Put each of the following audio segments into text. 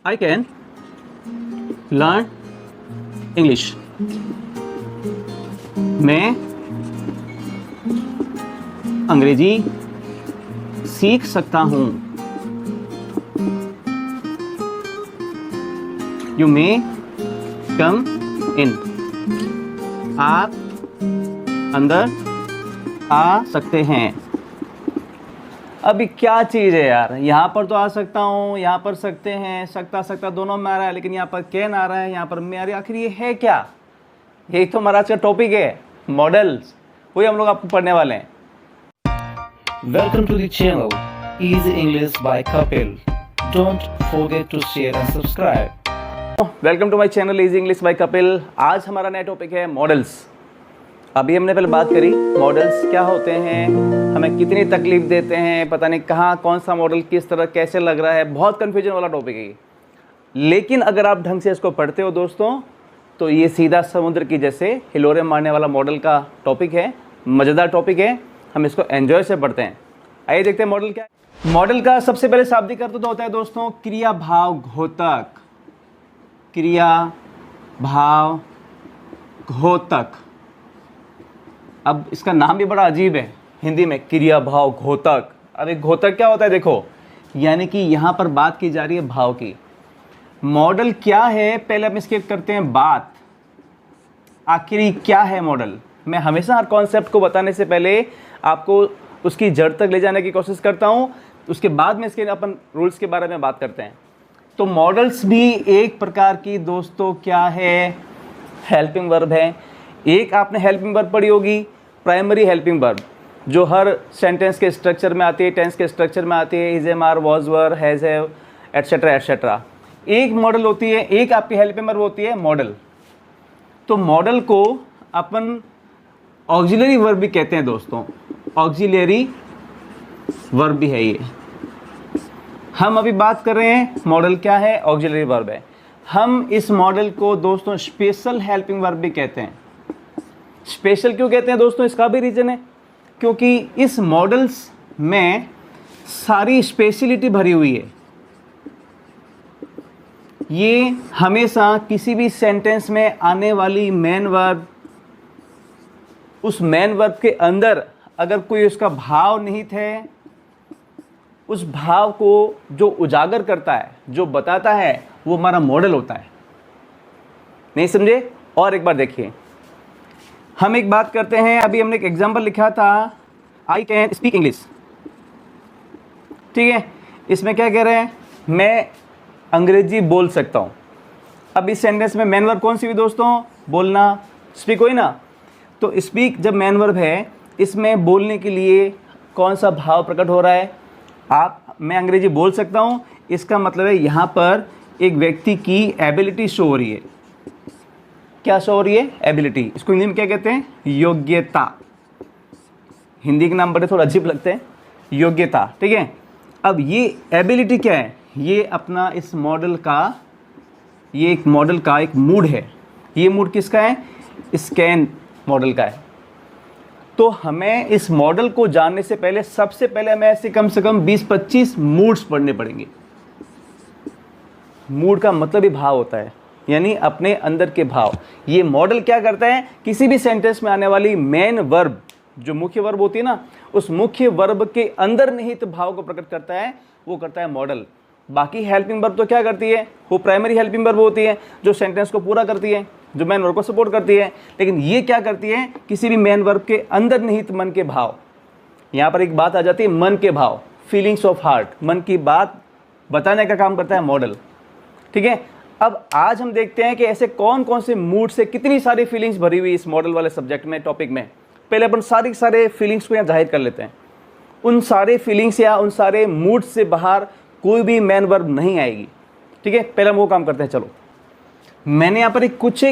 I can learn English. मैं अंग्रेजी सीख सकता हूँ. You may come in. आप अंदर आ सकते हैं. अभी क्या चीज़ है यार, यहाँ पर तो आ सकता हूँ, यहाँ पर सकते हैं, सकता दोनों में आ रहा है, लेकिन यहाँ पर कैन आ रहा है, यहाँ पर मैं आ रही. आखिर ये है क्या? यही तो हमारा आज का टॉपिक है, मॉडल्स. वही हम लोग आपको पढ़ने वाले हैं. Welcome to the channel Easy English by Kapil. Don't forget to share and subscribe. Welcome to my channel easy English by Kapil. आज हमारा नया टॉपिक है मॉडल्स. अभी हमने पहले बात करी मॉडल्स क्या होते हैं, हमें कितनी तकलीफ देते हैं, पता नहीं कहाँ कौन सा मॉडल किस तरह कैसे लग रहा है. बहुत कन्फ्यूजन वाला टॉपिक है ये. लेकिन अगर आप ढंग से इसको पढ़ते हो दोस्तों, तो ये सीधा समुद्र की जैसे हिलोरे मारने वाला मॉडल का टॉपिक है. मज़ेदार टॉपिक है, हम इसको एंजॉय से पढ़ते हैं. आइए देखते हैं मॉडल क्या है. मॉडल का सबसे पहले शाब्दिक अर्थ तो होता है दोस्तों क्रिया भाव घोतक. क्रिया भाव घोतक. अब इसका नाम भी बड़ा अजीब है हिंदी में, क्रिया भाव घोतक. अब एक घोतक क्या होता है देखो, यानी कि यहाँ पर बात की जा रही है भाव की. मॉडल क्या है पहले हम इसके करते हैं बात. आखिर क्या है मॉडल? मैं हमेशा हर कॉन्सेप्ट को बताने से पहले आपको उसकी जड़ तक ले जाने की कोशिश करता हूँ, उसके बाद में इसके अपन रूल्स के बारे में बात करते हैं. तो मॉडल्स भी एक प्रकार की दोस्तों क्या है, हेल्पिंग वर्ब है. एक आपने हेल्पिंग वर्ब पढ़ी होगी, प्राइमरी हेल्पिंग वर्ब, जो हर सेंटेंस के स्ट्रक्चर में आती है, टेंस के स्ट्रक्चर में आती है. Is am are, was were, has have, etcetera etcetera. एक मॉडल होती है, एक आपकी हेल्पिंग वर्ब होती है मॉडल. तो मॉडल को अपन ऑक्सिलरी वर्ब भी कहते हैं दोस्तों. ऑक्सिलरी वर्ब भी है ये. हम अभी बात कर रहे हैं मॉडल क्या है, ऑक्सिलरी वर्ब है. हम इस मॉडल को दोस्तों स्पेशल हेल्पिंग वर्ब भी कहते हैं. स्पेशल क्यों कहते हैं दोस्तों, इसका भी रीज़न है, क्योंकि इस मॉडल्स में सारी स्पेशलिटी भरी हुई है. ये हमेशा किसी भी सेंटेंस में आने वाली मेन वर्ब, उस मेन वर्ब के अंदर अगर कोई उसका भाव निहित है, उस भाव को जो उजागर करता है, जो बताता है, वो हमारा मॉडल होता है. नहीं समझे? और एक बार देखिए, हम एक बात करते हैं. अभी हमने एक एग्जाम्पल लिखा था, आई कैन स्पीक इंग्लिश. ठीक है, इसमें क्या कह रहे हैं, मैं अंग्रेजी बोल सकता हूँ. अब इस सेंटेंस में मेन वर्ब कौन सी हुई दोस्तों, बोलना. स्पीक हुई ना. तो स्पीक जब मेन वर्ब है, इसमें बोलने के लिए कौन सा भाव प्रकट हो रहा है, मैं अंग्रेजी बोल सकता हूँ. इसका मतलब है यहाँ पर एक व्यक्ति की एबिलिटी शो हो रही है. क्या शो हो रही है? एबिलिटी. इसको हिंदी में क्या कहते हैं? योग्यता. हिंदी के नाम बड़े थोड़ा अजीब लगते हैं, योग्यता. ठीक है, अब ये एबिलिटी क्या है, ये अपना इस मॉडल का, ये एक मॉडल का एक मूड है. ये मूड किसका है? स्कैन मॉडल का है. तो हमें इस मॉडल को जानने से पहले सबसे पहले हमें ऐसे कम से कम 20-25 मूड्स पढ़ने पड़ेंगे. मूड का मतलब ही भाव होता है, यानी अपने अंदर के भाव. ये मॉडल क्या करता है, किसी भी सेंटेंस में आने वाली मेन वर्ब, जो मुख्य वर्ब होती है ना, उस मुख्य वर्ब के अंदर निहित भाव को प्रकट करता है, वो करता है मॉडल. बाकी हेल्पिंग वर्ब तो क्या करती है, वो प्राइमरी हेल्पिंग वर्ब होती है, जो सेंटेंस को पूरा करती है, जो मेन वर्ब को सपोर्ट करती है. लेकिन ये क्या करती है, किसी भी मेन वर्ब के अंदर निहित मन के भाव. यहाँ पर एक बात आ जाती है, मन के भाव, फीलिंग्स ऑफ हार्ट, मन की बात बताने का काम करता है मॉडल. ठीक है, अब आज हम देखते हैं कि ऐसे कौन कौन से मूड से कितनी सारी फीलिंग्स भरी हुई इस मॉडल वाले सब्जेक्ट में, टॉपिक में. पहले अपन सारे फीलिंग्स को यहाँ जाहिर कर लेते हैं. उन सारे फीलिंग्स या उन सारे मूड से बाहर कोई भी मेन वर्ब नहीं आएगी. ठीक है, पहले हम वो काम करते हैं. चलो, मैंने यहाँ पर कुछ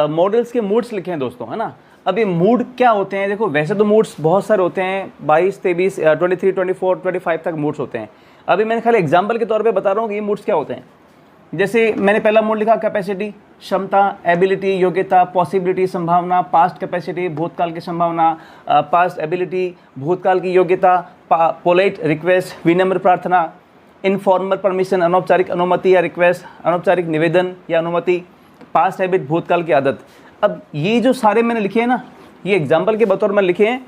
मॉडल्स के मूड्स लिखे हैं दोस्तों, है ना. अब ये मूड क्या होते हैं, देखो वैसे तो मूड्स बहुत सारे होते हैं, 22, 23, 23, 24, 25 तक मूड्स होते हैं. अभी मैंने खाली एग्जाम्पल के तौर पे बता रहा हूँ कि ये मूड्स क्या होते हैं. जैसे मैंने पहला मूड लिखा कैपेसिटी, क्षमता, एबिलिटी, योग्यता, पॉसिबिलिटी, संभावना. पास्ट कैपेसिटी, भूतकाल की संभावना. पास्ट एबिलिटी, भूतकाल की योग्यता. पोलाइट रिक्वेस्ट, विनम्र प्रार्थना. इनफॉर्मल परमिशन, अनौपचारिक अनुमति या रिक्वेस्ट, अनौपचारिक निवेदन या अनुमति, पास्ट हैबिट भूतकाल की आदत। अब ये जो सारे मैंने लिखे हैं ना, ये एग्जाम्पल के बतौर में लिखे हैं।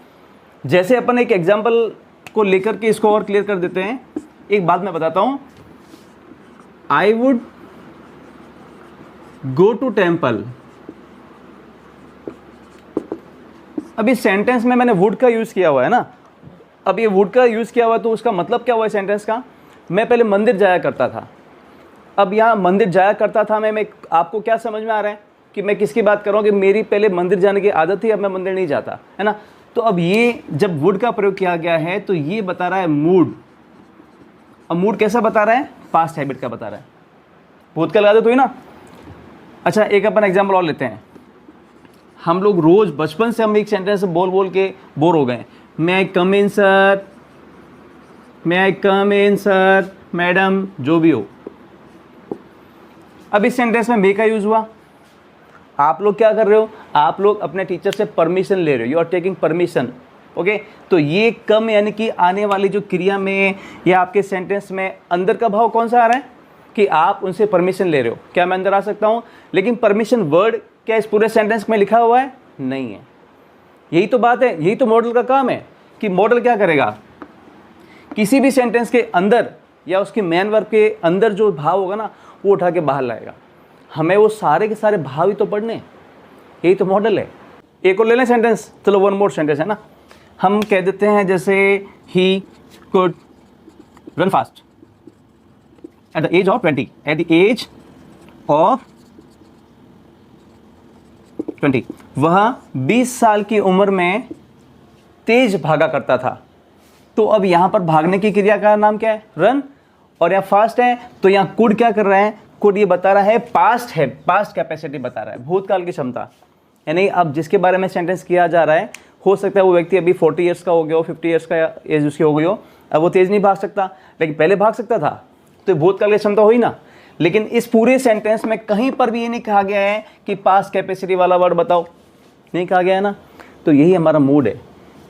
जैसे अपन एक एग्जाम्पल को लेकर के इसको और क्लियर कर देते हैं। एक बात मैं बताता हूँ, I would go to temple. अब इस सेंटेंस में मैंने वुड का यूज़ किया हुआ है ना। अब ये वुड का यूज़ किया हुआ है तो उसका मतलब क्या हुआ है सेंटेंस का? मैं पहले मंदिर जाया करता था। अब यहाँ मंदिर जाया करता था मैं आपको क्या समझ में आ रहा है कि मैं किसकी बात कर रहा हूँ? कि मेरी पहले मंदिर जाने की आदत थी, अब मैं मंदिर नहीं जाता, है ना। तो अब ये जब वुड का प्रयोग किया गया है तो ये बता रहा है मूड। अब मूड कैसा बता रहा है? पास्ट हैबिट का बता रहा है, भूतकाल आदत हुई ना। अच्छा, एक अपन एग्जाम्पल और लेते हैं। हम लोग रोज बचपन से हम एक सेंटेंस बोल बोल के बोर हो गए। मे आई कम इन सर, मे आई कम इन सर, मैडम, जो भी हो। अब इस सेंटेंस में मे का यूज हुआ। आप लोग क्या कर रहे हो? आप लोग अपने टीचर से परमिशन ले रहे हो, you are taking permission. Okay, तो ये कम यानी कि आने वाली जो क्रिया में या आपके सेंटेंस में अंदर का भाव कौन सा आ रहा है कि आप उनसे परमिशन ले रहे हो। क्या मैं अंदर आ सकता हूँ? लेकिन परमिशन वर्ड क्या इस पूरे सेंटेंस में लिखा हुआ है? नहीं है। यही तो बात है, यही तो मॉडल का काम है कि मॉडल क्या करेगा, किसी भी सेंटेंस के अंदर या उसके मेन वर्ब के अंदर जो भाव होगा ना वो उठा के बाहर लाएगा। हमें वो सारे के सारे भाव ही तो पढ़ने, यही तो मॉडल है। एक और ले लें सेंटेंस, चलो वन मोर सेंटेंस है ना। हम कह देते हैं जैसे ही could run fast at the age of 20, at the age of 20, वह 20 साल की उम्र में तेज भागा करता था। तो अब यहां पर भागने की क्रिया का नाम क्या है? रन। और यहाँ फास्ट है तो यहाँ कुड क्या कर रहा है? कुड ये बता रहा है पास्ट है, पास्ट कैपेसिटी बता रहा है, भूतकाल की क्षमता। यानी अब जिसके बारे में सेंटेंस किया जा रहा है, हो सकता है वो व्यक्ति अभी 40 ईयर्स का हो गया हो, 50 ईयर्स का एज उसकी हो गई हो, अब वो तेज नहीं भाग सकता, लेकिन पहले भाग सकता था, तो भूतकाल की क्षमता हुई ना। लेकिन इस पूरे सेंटेंस में कहीं पर भी ये नहीं कहा गया है कि पास्ट कैपेसिटी वाला वर्ड बताओ, नहीं कहा गया है ना। तो यही हमारा मूड है,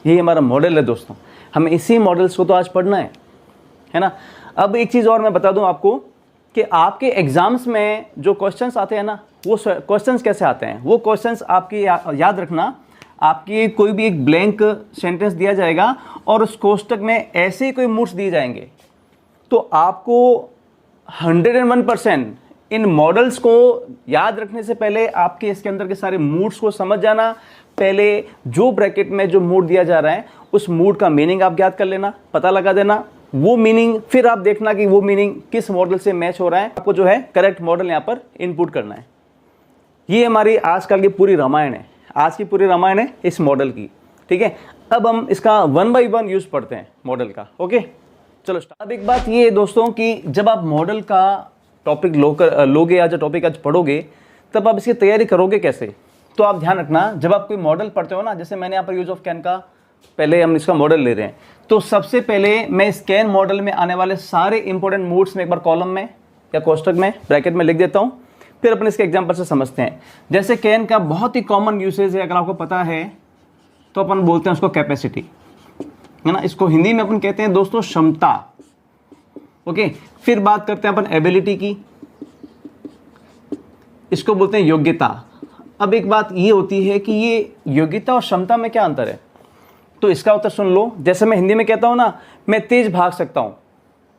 यही हमारा मॉडल है दोस्तों। हमें इसी मॉडल्स को तो आज पढ़ना है ना। अब एक चीज़ और मैं बता दूं आपको कि आपके एग्जाम्स में जो क्वेश्चंस आते हैं ना, वो क्वेश्चंस कैसे आते हैं? वो क्वेश्चंस आपकी याद रखना, आपकी कोई भी एक ब्लैंक सेंटेंस दिया जाएगा और उस कोष्टक में ऐसे कोई मूड्स दिए जाएंगे, तो आपको 101% इन मॉडल्स को याद रखने से पहले आपके इसके अंदर के सारे मूड्स को समझ जाना। पहले जो ब्रैकेट में जो मूड दिया जा रहा है उस मूड का मीनिंग आप याद कर लेना, पता लगा देना वो मीनिंग, फिर आप देखना कि वो मीनिंग किस मॉडल से मैच हो रहा है। आपको जो है करेक्ट मॉडल यहाँ पर इनपुट करना है। ये हमारी आजकल की पूरी रामायण है, आज की पूरी रामायण है इस मॉडल की, ठीक है। अब हम इसका 1 by 1 यूज पढ़ते हैं मॉडल का। ओके, चलो अब एक बात ये है दोस्तों कि जब आप मॉडल का टॉपिक लोगे या जो टॉपिक आज पढ़ोगे, तब आप इसकी तैयारी करोगे कैसे? तो आप ध्यान रखना, जब आप कोई मॉडल पढ़ते हो ना, जैसे मैंने यहाँ पर यूज ऑफ कैन का पहले हम इसका मॉडल ले रहे हैं, तो सबसे पहले मैं इस कैन मॉडल में आने वाले सारे इंपॉर्टेंट मूड्स में एक बार कॉलम में या कोष्टक में ब्रैकेट में लिख देता हूँ, फिर अपन इसके एग्जाम्पल से समझते हैं। जैसे कैन का बहुत ही कॉमन यूसेज है, अगर आपको पता है तो अपन बोलते हैं उसको कैपेसिटी, है ना। इसको हिंदी में अपन कहते हैं दोस्तों क्षमता। ओके, फिर बात करते हैं अपन एबिलिटी की, इसको बोलते हैं योग्यता। अब एक बात ये होती है कि ये योग्यता और क्षमता में क्या अंतर है, तो इसका उत्तर सुन लो। जैसे मैं हिंदी में कहता हूं ना, मैं तेज भाग सकता हूं,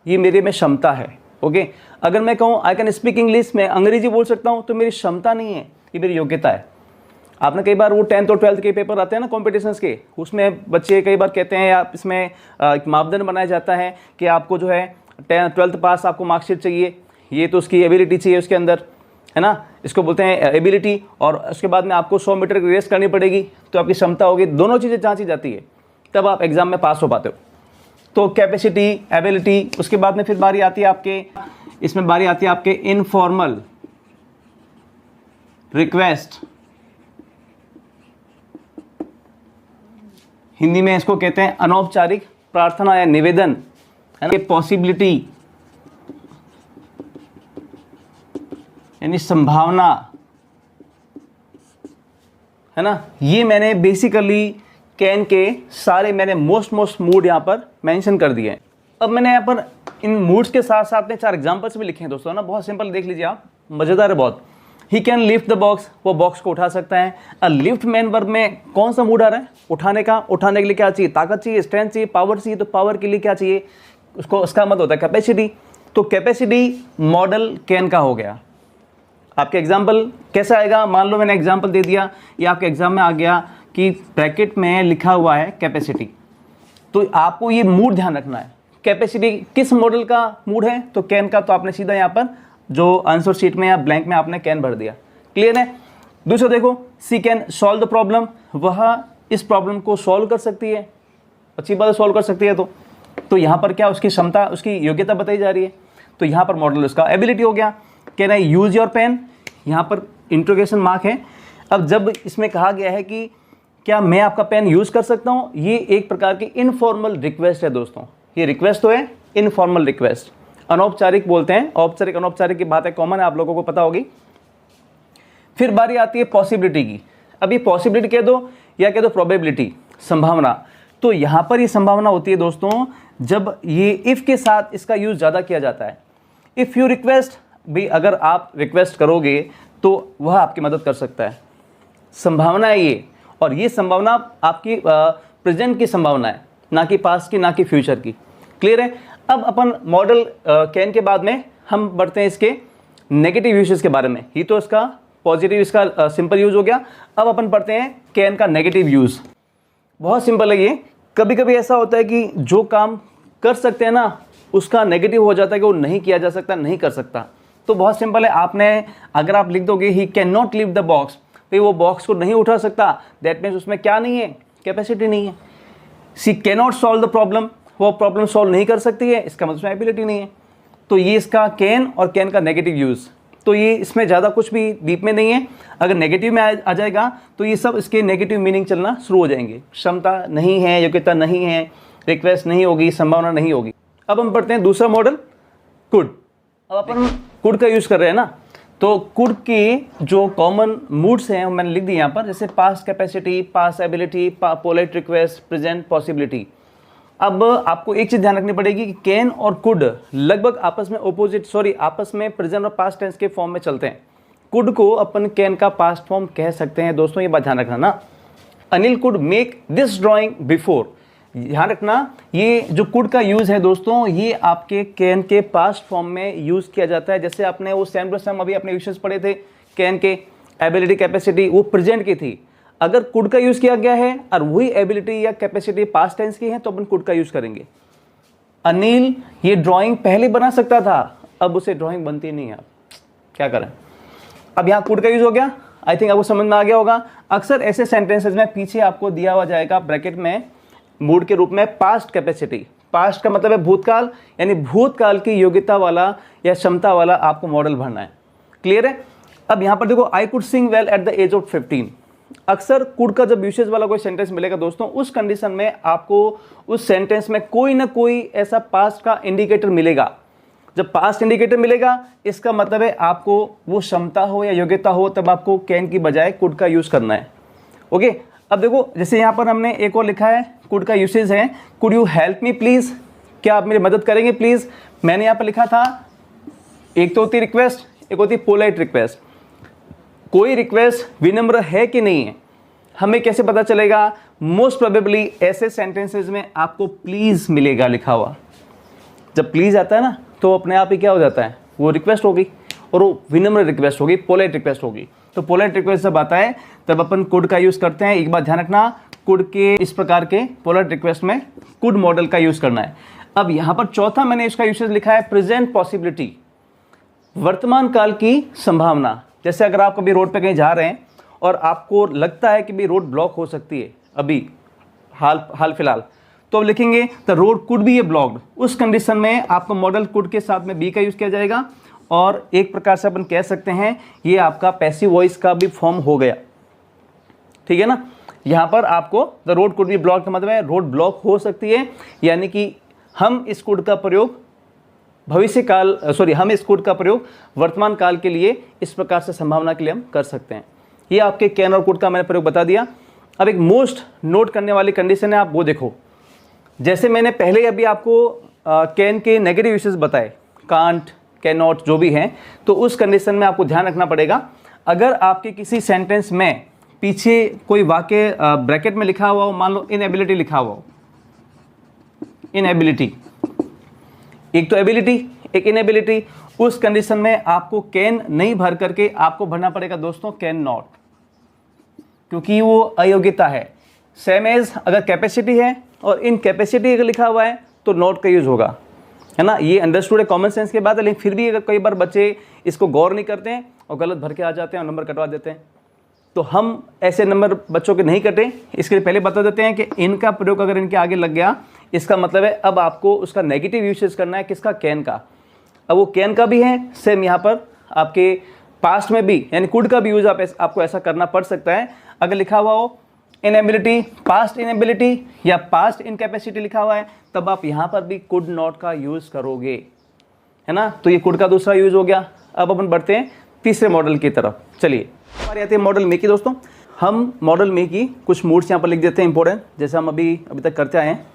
ये मेरे में क्षमता है। ओके, अगर मैं कहूं आई कैन स्पीक इंग्लिश, मैं अंग्रेजी बोल सकता हूं, तो मेरी क्षमता नहीं है, ये मेरी योग्यता है। आपने कई बार वो 10th और 12th के पेपर आते हैं ना कॉम्पिटिशन्स के, उसमें बच्चे कई बार कहते हैं, आप इसमें एक मापदंड बनाया जाता है कि आपको जो है 12th पास आपको मार्कशीट चाहिए, ये तो उसकी एबिलिटी चाहिए उसके अंदर, है ना। इसको बोलते हैं एबिलिटी। और उसके बाद में आपको 100 मीटर की रेस करनी पड़ेगी, तो आपकी क्षमता होगी। दोनों चीज़ें जांची जाती है, तब आप एग्जाम में पास हो पाते हो। तो कैपेसिटी, एबिलिटी। उसके बाद में फिर बारी आती है आपके, इसमें बारी आती है आपके इनफॉर्मल रिक्वेस्ट, हिंदी में इसको कहते हैं अनौपचारिक प्रार्थना या निवेदन, है ना। पॉसिबिलिटी यानी संभावना, है ना। ये मैंने बेसिकली कैन के सारे मैंने मोस्ट मूड यहाँ पर मेंशन कर दिए हैं। अब मैंने यहाँ पर इन मूड्स के साथ साथ में 4 एग्जाम्पल्स भी लिखे हैं दोस्तों ना, बहुत सिंपल, देख लीजिए आप, मज़ेदार है बहुत। He can lift the box, वो बॉक्स को उठा सकता है। अ लिफ्ट मैन वर्ब में कौन सा मूड आ रहा है? उठाने का। उठाने के लिए क्या चाहिए? ताकत चाहिए, स्ट्रेंथ चाहिए, पावर चाहिए। तो पावर के लिए क्या चाहिए? उसका मतलब होता है कैपेसिटी। तो कैपेसिटी मॉडल कैन का हो गया। आपके एग्जाम्पल कैसा आएगा? मान लो मैंने एग्जाम्पल दे दिया, ये आपके एग्जाम में आ गया कि ब्रैकेट में लिखा हुआ है कैपेसिटी, तो आपको ये मूड ध्यान रखना है। कैपेसिटी किस मॉडल का मूड है? तो कैन का। तो आपने सीधा यहाँ पर जो आंसर शीट में या ब्लैंक में आपने कैन भर दिया। क्लियर है? दूसरा देखो, सी कैन सॉल्व द प्रॉब्लम, वह इस प्रॉब्लम को सॉल्व कर सकती है। अच्छी बात है, सॉल्व कर सकती है। तो यहाँ पर क्या उसकी क्षमता, उसकी योग्यता बताई जा रही है। तो यहाँ पर मॉडल उसका एबिलिटी हो गया। Can I use your pen, यहाँ पर इंट्रोगेशन मार्क है। अब जब इसमें कहा गया है कि क्या मैं आपका पेन यूज़ कर सकता हूँ, ये एक प्रकार की इनफॉर्मल रिक्वेस्ट है दोस्तों। ये रिक्वेस्ट तो है, इनफॉर्मल रिक्वेस्ट, अनौपचारिक बोलते हैं। औपचारिक अनौपचारिक की बात है, कॉमन है, आप लोगों को पता होगी। फिर बारी आती है पॉसिबिलिटी की। अभी पॉसिबिलिटी कह दो या कह दो प्रोबेबिलिटी, संभावना। तो यहाँ पर ये संभावना होती है दोस्तों जब ये इफ़ के साथ इसका यूज़ ज़्यादा किया जाता है। इफ़ यू रिक्वेस्ट, भी अगर आप रिक्वेस्ट करोगे तो वह आपकी मदद कर सकता है। संभावना है ये, और ये संभावना आपकी प्रेजेंट की संभावना है, ना कि पास्ट की, ना कि फ्यूचर की। क्लियर है? अब अपन मॉडल कैन के बाद में हम बढ़ते हैं इसके नेगेटिव यूजेस के बारे में। ही तो इसका पॉजिटिव, इसका सिंपल यूज़ हो गया। अब अपन पढ़ते हैं कैन का नेगेटिव यूज़। बहुत सिंपल है ये। कभी कभी ऐसा होता है कि जो काम कर सकते हैं ना, उसका नेगेटिव हो जाता है कि वो नहीं किया जा सकता, नहीं कर सकता। तो बहुत सिंपल है, आपने अगर आप लिख दोगे he can not lift the box, तो वो बॉक्स को नहीं उठा सकता, दैट मीन्स उसमें क्या नहीं है? कैपेसिटी नहीं है। She can not solve the problem, वो प्रॉब्लम सॉल्व नहीं कर सकती है, इसका मतलब उसमें एबिलिटी नहीं है। तो ये इसका कैन और कैन का नेगेटिव यूज़। तो ये इसमें ज़्यादा कुछ भी डीप में नहीं है। अगर नेगेटिव में आ जाएगा तो ये सब इसके नेगेटिव मीनिंग चलना शुरू हो जाएंगे। क्षमता नहीं है, योग्यता नहीं है, रिक्वेस्ट नहीं होगी, संभावना नहीं होगी। अब हम पढ़ते हैं दूसरा मॉडल, कुड। अब अपन कुड का यूज़ कर रहे हैं ना, तो कुड की जो कॉमन मूड्स हैं मैंने लिख दिए यहाँ पर, जैसे past capacity, past ability, polite request, present possibility. अब आपको एक चीज़ ध्यान रखनी पड़ेगी कि कैन और कुड लगभग आपस में आपस में प्रेजेंट और पास्ट टेंस के फॉर्म में चलते हैं। कुड को अपन कैन का पास्ट फॉर्म कह सकते हैं दोस्तों, ये बात ध्यान रखना ना। Anil could make this drawing before, ध्यान रखना, ये जो कुड का यूज़ है दोस्तों, ये आपके कैन के पास्ट फॉर्म में यूज़ किया जाता है। जैसे आपने वो सेम टू सेम अभी अपने यूसेज पढ़े थे कैन के, एबिलिटी कैपेसिटी, वो प्रेजेंट की थी। अगर कुड का यूज़ किया गया है और वही एबिलिटी या कैपेसिटी पास्ट टेंस की है तो अपन कुड का यूज़ करेंगे। अनिल ये ड्राइंग पहले बना सकता था, अब उसे ड्राइंग बनती नहीं है, आप क्या करें। अब यहाँ कुड का यूज़ हो गया। आई थिंक आपको समझ में आ गया होगा। अक्सर ऐसे सेंटेंसेज में पीछे आपको दिया हुआ जाएगा ब्रैकेट में मूड के रूप में पास्ट कैपेसिटी। पास्ट का मतलब है भूतकाल, यानी भूतकाल की योग्यता वाला या क्षमता वाला आपको मॉडल भरना है। क्लियर है? अब यहाँ पर देखो, I could sing well at the age of 15। अक्सर कुड का जब यूसेज वाला कोई सेंटेंस मिलेगा दोस्तों, उस कंडीशन में आपको उस सेंटेंस में कोई ना कोई ऐसा पास्ट का इंडिकेटर मिलेगा। जब पास्ट इंडिकेटर मिलेगा, इसका मतलब है आपको वो क्षमता हो या योग्यता हो, तब आपको कैन की बजाय कुड का यूज़ करना है। ओके, अब देखो, जैसे यहाँ पर हमने एक और लिखा है, कुड का यूसेज है, could you help me please, क्या आप मेरी मदद करेंगे प्लीज़। मैंने यहाँ पर लिखा था, एक तो होती रिक्वेस्ट, एक होती पोलाइट रिक्वेस्ट। कोई रिक्वेस्ट विनम्र है कि नहीं है, हमें कैसे पता चलेगा? मोस्ट प्रोबेबली ऐसे सेंटेंसेस में आपको प्लीज़ मिलेगा लिखा हुआ। जब प्लीज़ आता है ना, तो अपने आप ही क्या हो जाता है, वो रिक्वेस्ट होगी, और वो विनम्र रिक्वेस्ट होगी, पोलाइट रिक्वेस्ट होगी। तो पोलाइट रिक्वेस्ट जब आता है तब अपन कुड का यूज़ करते हैं। एक बात ध्यान रखना, कुड के इस प्रकार के पोलाइट रिक्वेस्ट में कुड मॉडल का यूज़ करना है। अब यहाँ पर चौथा मैंने इसका यूसेज लिखा है प्रेजेंट पॉसिबिलिटी, वर्तमान काल की संभावना। जैसे अगर आप कभी रोड पे कहीं जा रहे हैं और आपको लगता है कि भाई रोड ब्लॉक हो सकती है अभी हाल फिलहाल, तो अब लिखेंगे the road could be A blocked. उस कंडीशन में आपको मॉडल कुड के साथ में बी का यूज़ किया जाएगा, और एक प्रकार से अपन कह सकते हैं ये आपका पैसिव वॉइस का भी फॉर्म हो गया। ठीक है ना? यहाँ पर आपको the road could be blocked का मतलब है रोड ब्लॉक हो सकती है, यानी कि हम इस कुड का प्रयोग हम इस कुड का प्रयोग वर्तमान काल के लिए इस प्रकार से संभावना के लिए हम कर सकते हैं। ये आपके कैन और कुड का मैंने प्रयोग बता दिया। अब एक मोस्ट नोट करने वाली कंडीशन है, आप वो देखो। जैसे मैंने पहले अभी आपको कैन के नेगेटिव यूसेज बताए, कांट, कैन नॉट जो भी हैं, तो उस कंडीशन में आपको ध्यान रखना पड़ेगा। अगर आपके किसी सेंटेंस में पीछे कोई वाक्य ब्रैकेट में लिखा हुआ हो, मान लो इनएबिलिटी लिखा हुआ हो, इनएबिलिटी, एक तो एबिलिटी एक इनएबिलिटी, उस कंडीशन में आपको कैन नहीं भर करके आपको भरना पड़ेगा दोस्तों कैन नॉट, क्योंकि वो अयोग्यता है। सेम एज अगर कैपेसिटी है और इन कैपेसिटी अगर लिखा हुआ है तो नॉट का यूज होगा, है ना। ये अंडरस्टूड है, कॉमन सेंस की बात है, लेकिन फिर भी अगर कई बार बच्चे इसको गौर नहीं करते हैं और गलत भर के आ जाते हैं और नंबर कटवा देते हैं, तो हम ऐसे नंबर बच्चों के नहीं कटे। इसके लिए पहले बता देते हैं कि इनका प्रयोग अगर इनके आगे लग गया, इसका मतलब है अब आपको उसका नेगेटिव यूसेज करना है, किसका, कैन का। अब वो कैन का भी है, सेम यहाँ पर आपके पास्ट में भी यानी कुड का भी यूज आपको ऐसा करना पड़ सकता है। अगर लिखा हुआ हो इनएबिलिटी, पास्ट इनएबिलिटी या पास्ट इनकैपेसिटी लिखा हुआ है, तब आप यहाँ पर भी कुड नॉट का यूज करोगे, है ना। तो ये कुड का दूसरा यूज हो गया। अब अपन बढ़ते हैं तीसरे मॉडल की तरफ। चलिए, हमारे आते हैं मॉडल मे की दोस्तों। हम मॉडल मे की कुछ मूड्स यहाँ पर लिख देते हैं इंपॉर्टेंट, जैसे हम अभी तक करते आए हैं।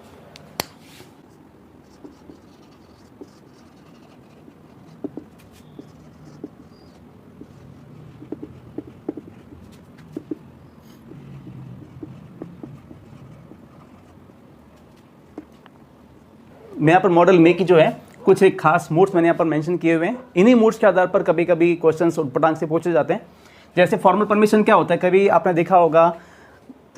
मैं यहाँ पर मॉडल मे की जो है कुछ एक खास मूड्स मैंने यहाँ पर मेंशन किए हुए हैं। इन्हीं मूड्स के आधार पर कभी कभी क्वेश्चंस उटपटांग से पूछे जाते हैं। जैसे फॉर्मल परमिशन क्या होता है, कभी आपने देखा होगा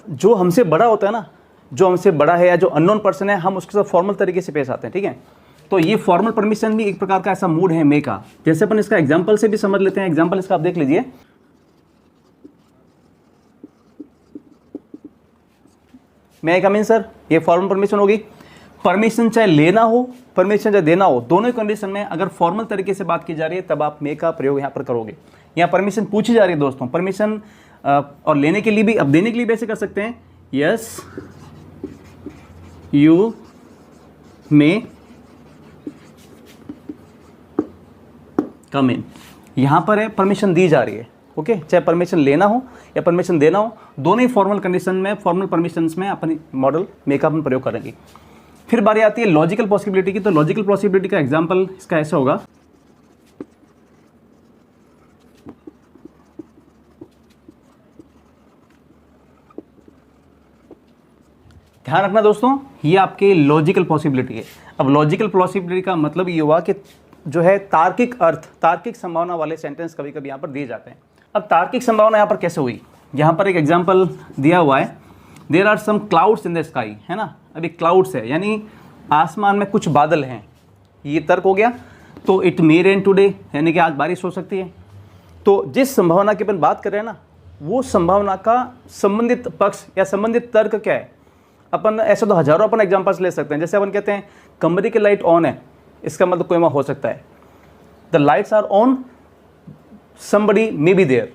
जो हमसे बड़ा होता है ना, जो हमसे बड़ा है या जो अननोन पर्सन है, हम उसके साथ फॉर्मल तरीके से पेश आते हैं, ठीक है। तो ये फॉर्मल परमिशन भी एक प्रकार का ऐसा मूड है मे का। जैसे अपन इसका एग्जाम्पल से भी समझ लेते हैं। एग्जाम्पल इसका आप देख लीजिए। मे कम इन सर, ये फॉर्मल परमिशन होगी। परमिशन चाहे लेना हो, परमिशन चाहे देना हो, दोनों कंडीशन में अगर फॉर्मल तरीके से बात की जा रही है तब आप मे का प्रयोग यहाँ पर करोगे। यहाँ परमिशन पूछी जा रही है दोस्तों, परमिशन और लेने के लिए भी, अब देने के लिए भी ऐसे कर सकते हैं, यस यू मे कम इन। यहाँ पर है परमिशन दी जा रही है, ओके। चाहे परमिशन लेना हो या परमिशन देना हो, दोनों ही फॉर्मल कंडीशन में, फॉर्मल परमिशंस में अपन मॉडल मे का अपन प्रयोग करेंगे। फिर बारी आती है लॉजिकल पॉसिबिलिटी की। तो लॉजिकल पॉसिबिलिटी का एग्जांपल इसका ऐसा होगा, ध्यान रखना दोस्तों, ये आपके लॉजिकल पॉसिबिलिटी है। अब लॉजिकल पॉसिबिलिटी का मतलब ये हुआ कि जो है तार्किक अर्थ, तार्किक संभावना वाले सेंटेंस कभी कभी यहाँ पर दिए जाते हैं। अब तार्किक संभावना यहाँ पर कैसे हुई, यहाँ पर एक एग्जाम्पल दिया हुआ है, there are some clouds in the sky, है ना। अभी क्लाउड्स है यानी आसमान में कुछ बादल हैं, ये तर्क हो गया। तो इट मे रेन टुडे, यानी कि आज बारिश हो सकती है। तो जिस संभावना की अपन बात कर रहे हैं ना, वो संभावना का संबंधित पक्ष या संबंधित तर्क क्या है। अपन ऐसे तो हजारों अपन एग्जांपल्स ले सकते हैं। जैसे अपन कहते हैं कमरे की लाइट ऑन है, इसका मतलब कोई हो सकता है, the lights are on, somebody may be there,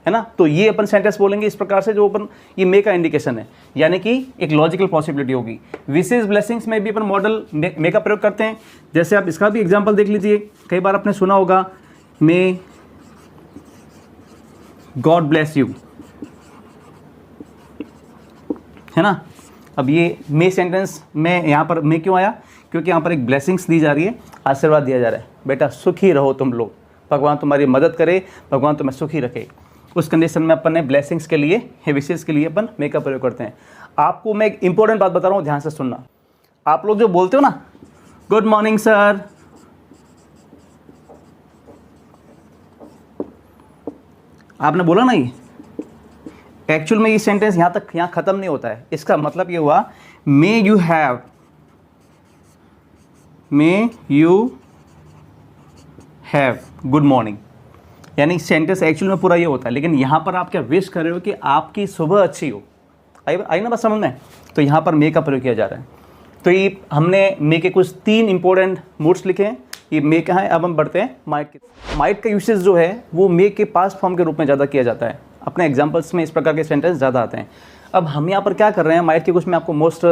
है ना। तो ये अपन सेंटेंस बोलेंगे इस प्रकार से, जो अपन ये मे का इंडिकेशन है, यानी कि एक लॉजिकल पॉसिबिलिटी होगी। विशेष ब्लेसिंग्स में भी अपन मॉडल मे का प्रयोग करते हैं। जैसे आप इसका भी एग्जांपल देख लीजिए, कई बार आपने सुना होगा मे गॉड ब्लेस यू, है ना। अब ये मे सेंटेंस में यहाँ पर मे क्यों आया, क्योंकि यहाँ पर एक ब्लेसिंग्स दी जा रही है, आशीर्वाद दिया जा रहा है, बेटा सुखी रहो तुम लोग, भगवान तुम्हारी मदद करे, भगवान तुम्हें सुखी रखे। उस कंडीशन में अपन ने ब्लेसिंग्स के लिए, विशेष के लिए अपन मे का प्रयोग करते हैं। आपको मैं एक इंपॉर्टेंट बात बता रहा हूँ, ध्यान से सुनना। आप लोग जो बोलते हो ना गुड मॉर्निंग सर, आपने बोला ना, ये एक्चुअल में ये सेंटेंस यहाँ खत्म नहीं होता है। इसका मतलब ये हुआ may you have good morning, यानी सेंटेंस एक्चुअल में पूरा ये होता है, लेकिन यहाँ पर आप क्या विश कर रहे हो कि आपकी सुबह अच्छी हो। आई ना बात समझ में। तो यहाँ पर मे का प्रयोग किया जा रहा है। तो ये हमने मे के कुछ 3 इंपॉर्टेंट मूड्स लिखे हैं। ये मे का है। अब हम बढ़ते हैं माइट के। माइट का यूसेज जो है वो मे के पास्ट फॉर्म के रूप में ज़्यादा किया जाता है। अपने एग्जाम्पल्स में इस प्रकार के सेंटेंस ज़्यादा आते हैं। अब हम यहाँ पर क्या कर रहे हैं, माइट के कुछ मैं आपको मोस्ट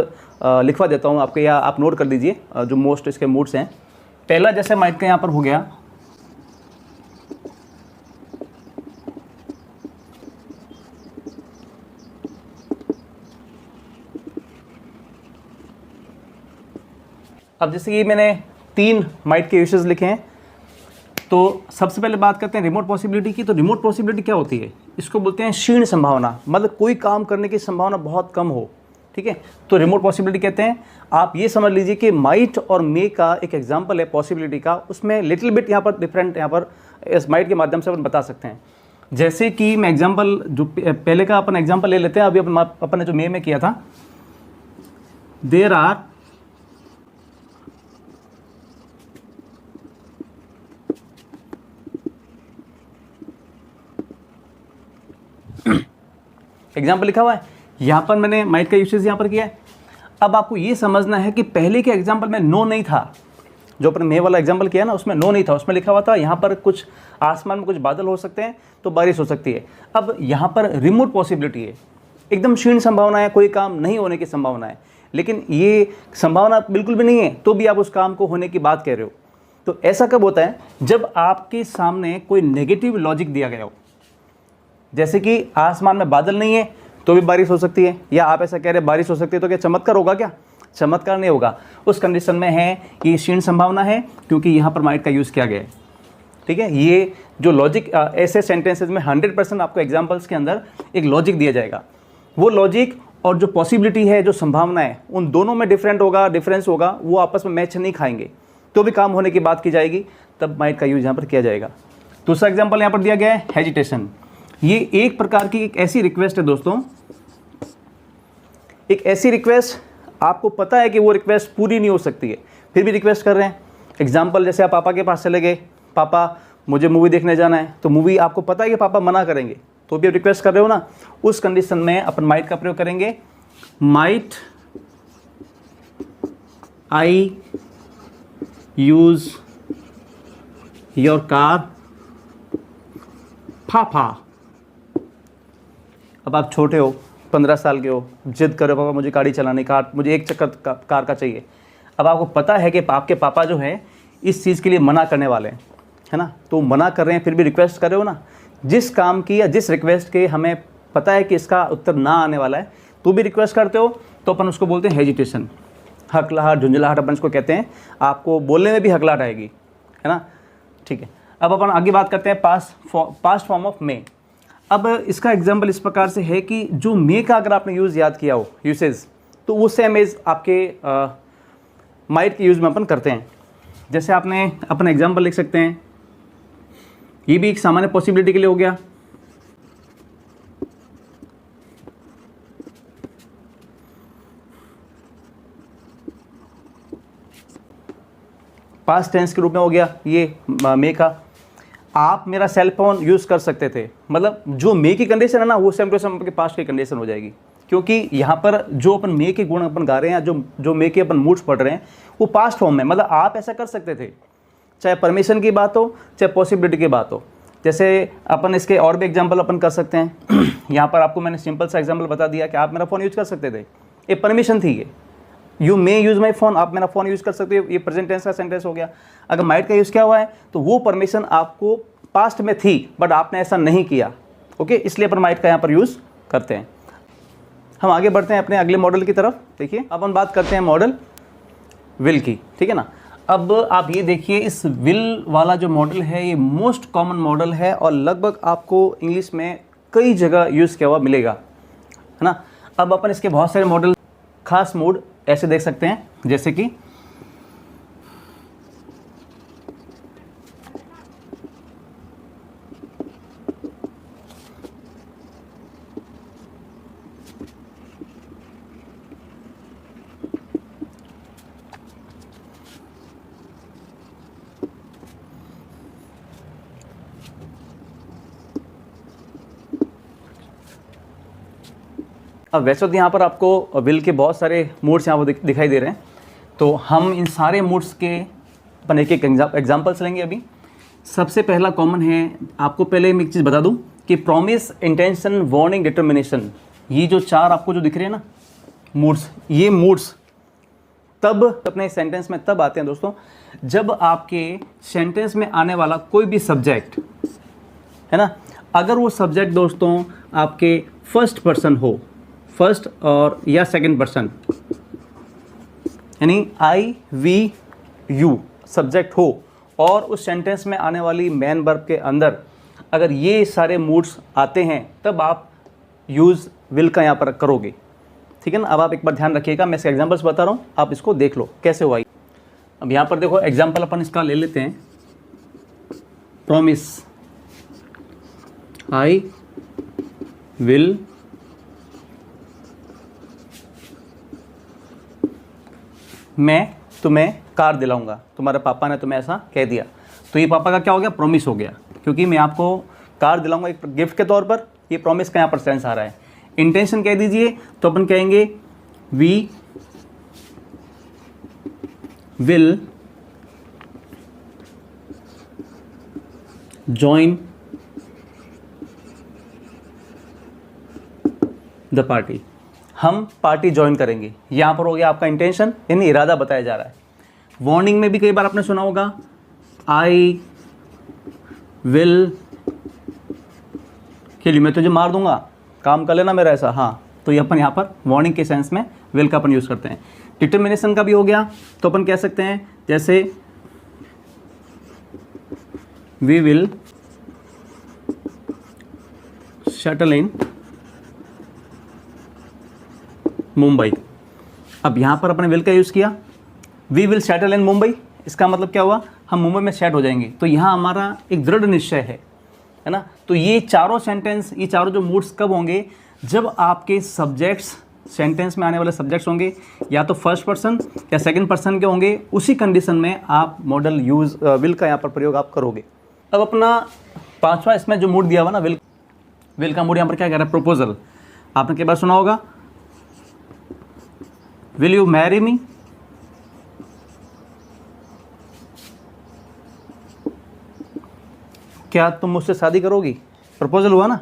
लिखवा देता हूँ आपके, या आप नोट कर दीजिए जो मोस्ट इसके मूड्स हैं। पहला जैसे माइट का यहाँ पर हो गया, अब जैसे कि मैंने 3 माइट के यूसेज लिखे हैं, तो सबसे पहले बात करते हैं रिमोट पॉसिबिलिटी की। तो रिमोट पॉसिबिलिटी क्या होती है? इसको बोलते हैं क्षीण संभावना, मतलब कोई काम करने की संभावना बहुत कम हो, ठीक है, तो रिमोट पॉसिबिलिटी कहते हैं। आप ये समझ लीजिए कि माइट और मे का एक एग्जांपल है पॉसिबिलिटी का, उसमें लिटिल बिट यहाँ पर डिफरेंट यहाँ पर इस माइट के माध्यम से अपन बता सकते हैं। जैसे कि मैं एग्जांपल जो पहले का अपन एग्जांपल ले लेते हैं, अभी अपन ने जो मे में किया था, देयर आर एग्जाम्पल लिखा हुआ है, यहाँ पर मैंने माइट का यूसेज यहाँ पर किया है। अब आपको ये समझना है कि पहले के एग्जाम्पल में नो नहीं था, जो अपने मे वाला एग्जाम्पल किया ना उसमें नो नहीं था, उसमें लिखा हुआ था यहाँ पर कुछ आसमान में कुछ बादल हो सकते हैं तो बारिश हो सकती है। अब यहाँ पर रिमोट पॉसिबिलिटी है, एकदम क्षीण संभावना है, कोई काम नहीं होने की संभावना है, लेकिन ये संभावना बिल्कुल भी नहीं है तो भी आप उस काम को होने की बात कह रहे हो। तो ऐसा कब होता है? जब आपके सामने कोई नेगेटिव लॉजिक दिया गया हो, जैसे कि आसमान में बादल नहीं है तो भी बारिश हो सकती है, या आप ऐसा कह रहे हैं बारिश हो सकती है, तो क्या चमत्कार होगा? क्या चमत्कार नहीं होगा। उस कंडीशन में है कि क्षीण संभावना है, क्योंकि यहाँ पर माइट का यूज़ किया गया है, ठीक है। ये जो लॉजिक ऐसे सेंटेंसेज में 100% आपको एग्जाम्पल्स के अंदर एक लॉजिक दिया जाएगा, वो लॉजिक और जो पॉसिबिलिटी है, जो संभावना है, उन दोनों में डिफरेंस होगा, वो आपस में मैच नहीं खाएंगे, तो भी काम होने की बात की जाएगी, तब माइट का यूज़ यहाँ पर किया जाएगा। दूसरा एग्जाम्पल यहाँ पर दिया गया है हेजिटेशन। ये एक प्रकार की एक ऐसी रिक्वेस्ट है दोस्तों, एक ऐसी रिक्वेस्ट आपको पता है कि वो रिक्वेस्ट पूरी नहीं हो सकती है, फिर भी रिक्वेस्ट कर रहे हैं। एग्जाम्पल, जैसे आप पापा के पास चले गए, पापा मुझे मूवी देखने जाना है, तो मूवी आपको पता है कि पापा मना करेंगे, तो भी आप रिक्वेस्ट कर रहे हो ना, उस कंडीशन में अपन माइट का प्रयोग करेंगे। Might I use your car पापा। अब आप छोटे हो, 15 साल के हो, जिद करो पापा मुझे गाड़ी चलानी, मुझे एक चक्कर कार का चाहिए। अब आपको पता है कि आपके पापा जो है इस चीज़ के लिए मना करने वाले हैं, है ना, तो मना कर रहे हैं, फिर भी रिक्वेस्ट कर रहे हो ना। जिस काम की या जिस रिक्वेस्ट के हमें पता है कि इसका उत्तर ना आने वाला है, तो भी रिक्वेस्ट करते हो, तो अपन उसको बोलते हैं हेजिटेशन। हकलाहट, झुंझलाहट अपन इसको कहते हैं, आपको बोलने में भी हकलाहट आएगी, है ना, ठीक है। अब अपन आगे बात करते हैं पास्ट फॉर्म ऑफ मे। अब इसका एग्जाम्पल इस प्रकार से है कि जो मे का अगर आपने यूज़ याद किया हो, यूसेज, तो वो सेम एज आपके माइट के यूज़ में अपन करते हैं। जैसे आपने अपना एग्जाम्पल लिख सकते हैं, ये भी एक सामान्य पॉसिबिलिटी के लिए हो गया। पास्ट टेंस के रूप में हो गया ये मे का। आप मेरा सेल फोन यूज़ कर सकते थे, मतलब जो मे की कंडीशन है ना, वो सेम टू सेम आपके पास्ट की कंडीशन हो जाएगी, क्योंकि यहाँ पर जो अपन मे के गुण अपन गा रहे हैं, जो मे के अपन मूड्स पढ़ रहे हैं, वो पास्ट फॉर्म में, मतलब आप ऐसा कर सकते थे, चाहे परमिशन की बात हो, चाहे पॉसिबिलिटी की बात हो। जैसे अपन इसके और भी एग्जाम्पल अपन कर सकते हैं। यहाँ पर आपको मैंने सिंपल सा एग्जाम्पल बता दिया कि आप मेरा फ़ोन यूज़ कर सकते थे, ये परमिशन थी, ये you may use my phone, आप मेरा फ़ोन यूज़ कर सकते हो, ये प्रेजेंट टेंस का सेंटेंस हो गया। अगर माइट का यूज़ किया हुआ है तो वो परमिशन आपको पास्ट में थी, बट आपने ऐसा नहीं किया, ओके, इसलिए अपन माइट का यहाँ पर यूज़ करते हैं। हम आगे बढ़ते हैं अपने अगले मॉडल की तरफ। देखिए, अब हम बात करते हैं मॉडल विल की, ठीक है ना। अब आप ये देखिए, इस विल वाला जो मॉडल है, ये मोस्ट कॉमन मॉडल है और लगभग आपको इंग्लिश में कई जगह यूज़ किया हुआ मिलेगा, है ना। अब अपन इसके बहुत सारे मॉडल, खास मूड ऐसे देख सकते हैं, जैसे कि अब वैसे तो यहाँ पर आपको विल के बहुत सारे मूड्स यहाँ पर दिखाई दे रहे हैं, तो हम इन सारे मूड्स के अपन एक एक एग्जाम्पल्स लेंगे अभी। सबसे पहला कॉमन है, आपको पहले मैं एक चीज़ बता दूं कि प्रॉमिस, इंटेंशन, वार्निंग, डिटर्मिनेशन, ये जो चार आपको जो दिख रहे हैं ना मूड्स, ये मूड्स तब अपने सेंटेंस में तब आते हैं दोस्तों, जब आपके सेंटेंस में आने वाला कोई भी सब्जेक्ट है ना, अगर वो सब्जेक्ट दोस्तों आपके फर्स्ट पर्सन हो, फर्स्ट और या सेकंड पर्सन, यानी आई वी यू सब्जेक्ट हो और उस सेंटेंस में आने वाली मेन वर्ब के अंदर अगर ये सारे मूड्स आते हैं तब आप यूज़ विल का यहाँ पर करोगे, ठीक है ना। अब आप एक बार ध्यान रखिएगा, मैं इसके एग्जांपल्स बता रहा हूँ, आप इसको देख लो कैसे हुआ। अब यहाँ पर देखो एग्जांपल अपन इसका ले लेते हैं। प्रॉमिस, आई विल मैं तुम्हें कार दिलाऊंगा, तुम्हारे पापा ने तुम्हें ऐसा कह दिया। तो ये पापा का क्या हो गया, प्रॉमिस हो गया, क्योंकि मैं आपको कार दिलाऊंगा एक गिफ्ट के तौर पर। ये प्रॉमिस का यहाँ पर सेंस आ रहा है। इंटेंशन कह दीजिए तो अपन कहेंगे we will join the party, हम पार्टी ज्वाइन करेंगे। यहाँ पर हो गया आपका इंटेंशन, यानी इरादा बताया जा रहा है। वार्निंग में भी कई बार आपने सुना होगा आई विल किल यू, मैं तुझे मार दूंगा, काम कर लेना मेरा ऐसा। हाँ, तो ये अपन यहाँ पर वार्निंग के सेंस में विल का अपन यूज़ करते हैं। डिटर्मिनेशन का भी हो गया तो अपन कह सकते हैं जैसे we will settle in Mumbai. अब यहाँ पर अपने विल का यूज़ किया, we will settle in Mumbai, इसका मतलब क्या हुआ, हम मुंबई में सेट हो जाएंगे। तो यहाँ हमारा एक दृढ़ निश्चय है ना। तो ये चारों सेंटेंस, ये चारों जो मूड्स कब होंगे, जब आपके सब्जेक्ट्स, सेंटेंस में आने वाले सब्जेक्ट्स होंगे या तो फर्स्ट पर्सन या सेकंड पर्सन के होंगे, उसी कंडीशन में आप मॉडल यूज़ विल का यहाँ पर प्रयोग आप करोगे। अब अपना पांचवा इसमें जो मूड दिया हुआ ना, विल का मूड यहाँ पर क्या कह रहा है, प्रपोजल। आपने कई बार सुना होगा विल यू मैरी मी, क्या तुम मुझसे शादी करोगी, प्रपोजल हुआ ना।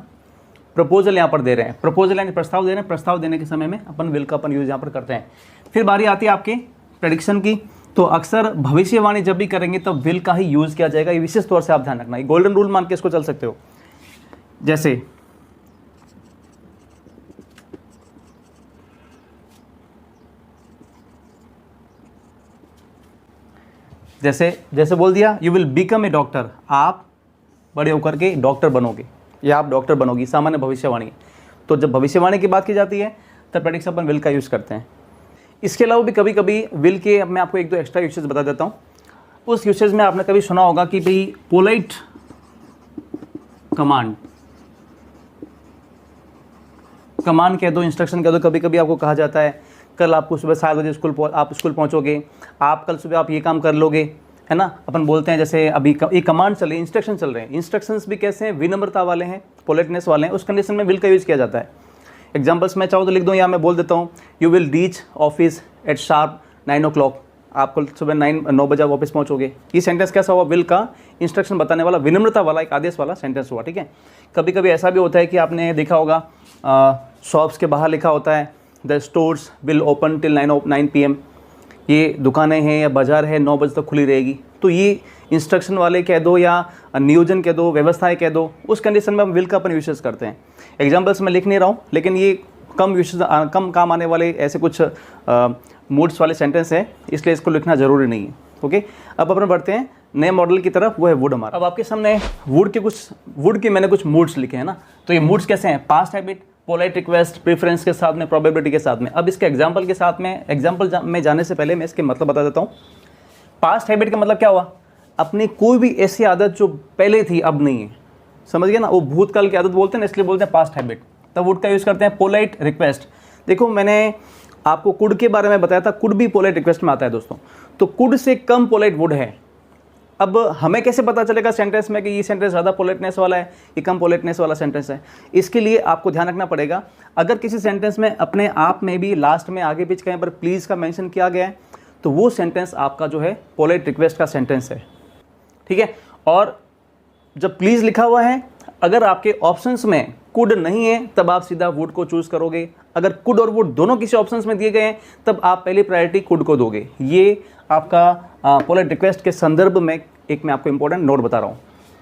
प्रपोजल यहाँ पर दे रहे हैं, प्रपोजल यानी प्रस्ताव दे रहे हैं। प्रस्ताव देने के समय में अपन विल का अपन यूज़ यहाँ पर करते हैं। फिर बारी आती है आपके प्रेडिक्शन की, तो अक्सर भविष्यवाणी जब भी करेंगे तब विल का ही यूज़ किया जाएगा। ये विशेष तौर से आप ध्यान रखना, ये गोल्डन रूल मान के इसको चल सकते हो। जैसे जैसे बोल दिया you will become a doctor, आप बड़े होकर के डॉक्टर बनोगे या आप डॉक्टर बनोगी, सामान्य भविष्यवाणी। तो जब भविष्यवाणी की बात की जाती है तब प्रेडिक्शन अपन विल का यूज़ करते हैं। इसके अलावा भी कभी कभी विल के मैं आपको एक दो एक्स्ट्रा यूसेज बता देता हूँ। उस यूसेज में आपने कभी सुना होगा कि भाई पोलाइट कमांड कह दो, इंस्ट्रक्शन कह दो। कभी कभी आपको कहा जाता है कल आपको सुबह 7 बजे आप स्कूल पहुँचोगे, आप कल सुबह आप ये काम कर लोगे, है ना। अपन बोलते हैं जैसे अभी एक कमांड चल रही है, इंस्ट्रक्शन चल रहे हैं। इंस्ट्रक्शंस भी कैसे हैं, विनम्रता वाले हैं, पोलाइटनेस वाले हैं। उस कंडीशन में विल का यूज़ किया जाता है। एग्जाम्पल्स मैं चाहूँ तो लिख दूँ, या मैं बोल देता हूँ you will reach office at sharp 9 o'clock, आप कल सुबह 9 बजे ऑफिस पहुँचोगे। ये सेंटेंस कैसा हुआ, विल का इंस्ट्रक्शन बताने वाला, विनम्रता वाला, एक आदेश वाला सेंटेंस हुआ, ठीक है। कभी कभी ऐसा भी होता है कि आपने देखा होगा शॉप्स के बाहर लिखा होता है the stores will open till 9 PM, ये दुकानें हैं या बाज़ार है 9 बजे तक खुली रहेगी। तो ये इंस्ट्रक्शन वाले कह दो या नियोजन कह दो, व्यवस्थाएं कह दो, उस कंडीशन में हम विल का अपन यूसेज करते हैं। एग्जाम्पल्स मैं लिख नहीं रहा हूँ, लेकिन ये कम काम आने वाले ऐसे कुछ मूड्स वाले सेंटेंस हैं, इसलिए इसको लिखना ज़रूरी नहीं है। ओके, अब अपन बढ़ते हैं नए मॉडल की तरफ, वो है वुड हमारा। अब आपके सामने वुड के मैंने कुछ मूड्स लिखे हैं ना। तो ये मूड्स कैसे हैं, past habit, polite request, preference के साथ में, प्रोबेबिलिटी के साथ में। अब इसके एग्जाम्पल के साथ में, एग्जाम्पल में जाने से पहले मैं इसके मतलब बता देता हूँ। पास्ट हैबिट का मतलब क्या हुआ, अपनी कोई भी ऐसी आदत जो पहले थी अब नहीं है, समझ गए ना। वो भूतकाल की आदत बोलते हैं ना, इसलिए बोलते हैं पास्ट हैबिट। तब वुड का यूज़ करते हैं। पोलाइट रिक्वेस्ट, देखो मैंने आपको कुड के बारे में बताया था, कुड भी पोलाइट रिक्वेस्ट में आता है दोस्तों। तो could say come polite would है। अब हमें कैसे पता चलेगा सेंटेंस में कि ये सेंटेंस ज़्यादा पोलाइटनेस वाला है, ये कम पोलाइटनेस वाला सेंटेंस है। इसके लिए आपको ध्यान रखना पड़ेगा, अगर किसी सेंटेंस में अपने आप में भी लास्ट में आगे बीच कहीं पर प्लीज़ का मेंशन किया गया है, तो वो सेंटेंस आपका जो है पोलाइट रिक्वेस्ट का सेंटेंस है, ठीक है। और जब प्लीज़ लिखा हुआ है, अगर आपके ऑप्शंस में कुड नहीं है तब आप सीधा वुड को चूज़ करोगे। अगर कुड और वुड दोनों किसी ऑप्शंस में दिए गए हैं तब आप पहली प्रायोरिटी कुड को दोगे। ये आपका पोलाइट रिक्वेस्ट के संदर्भ में एक मैं आपको इंपॉर्टेंट नोट बता रहा हूँ।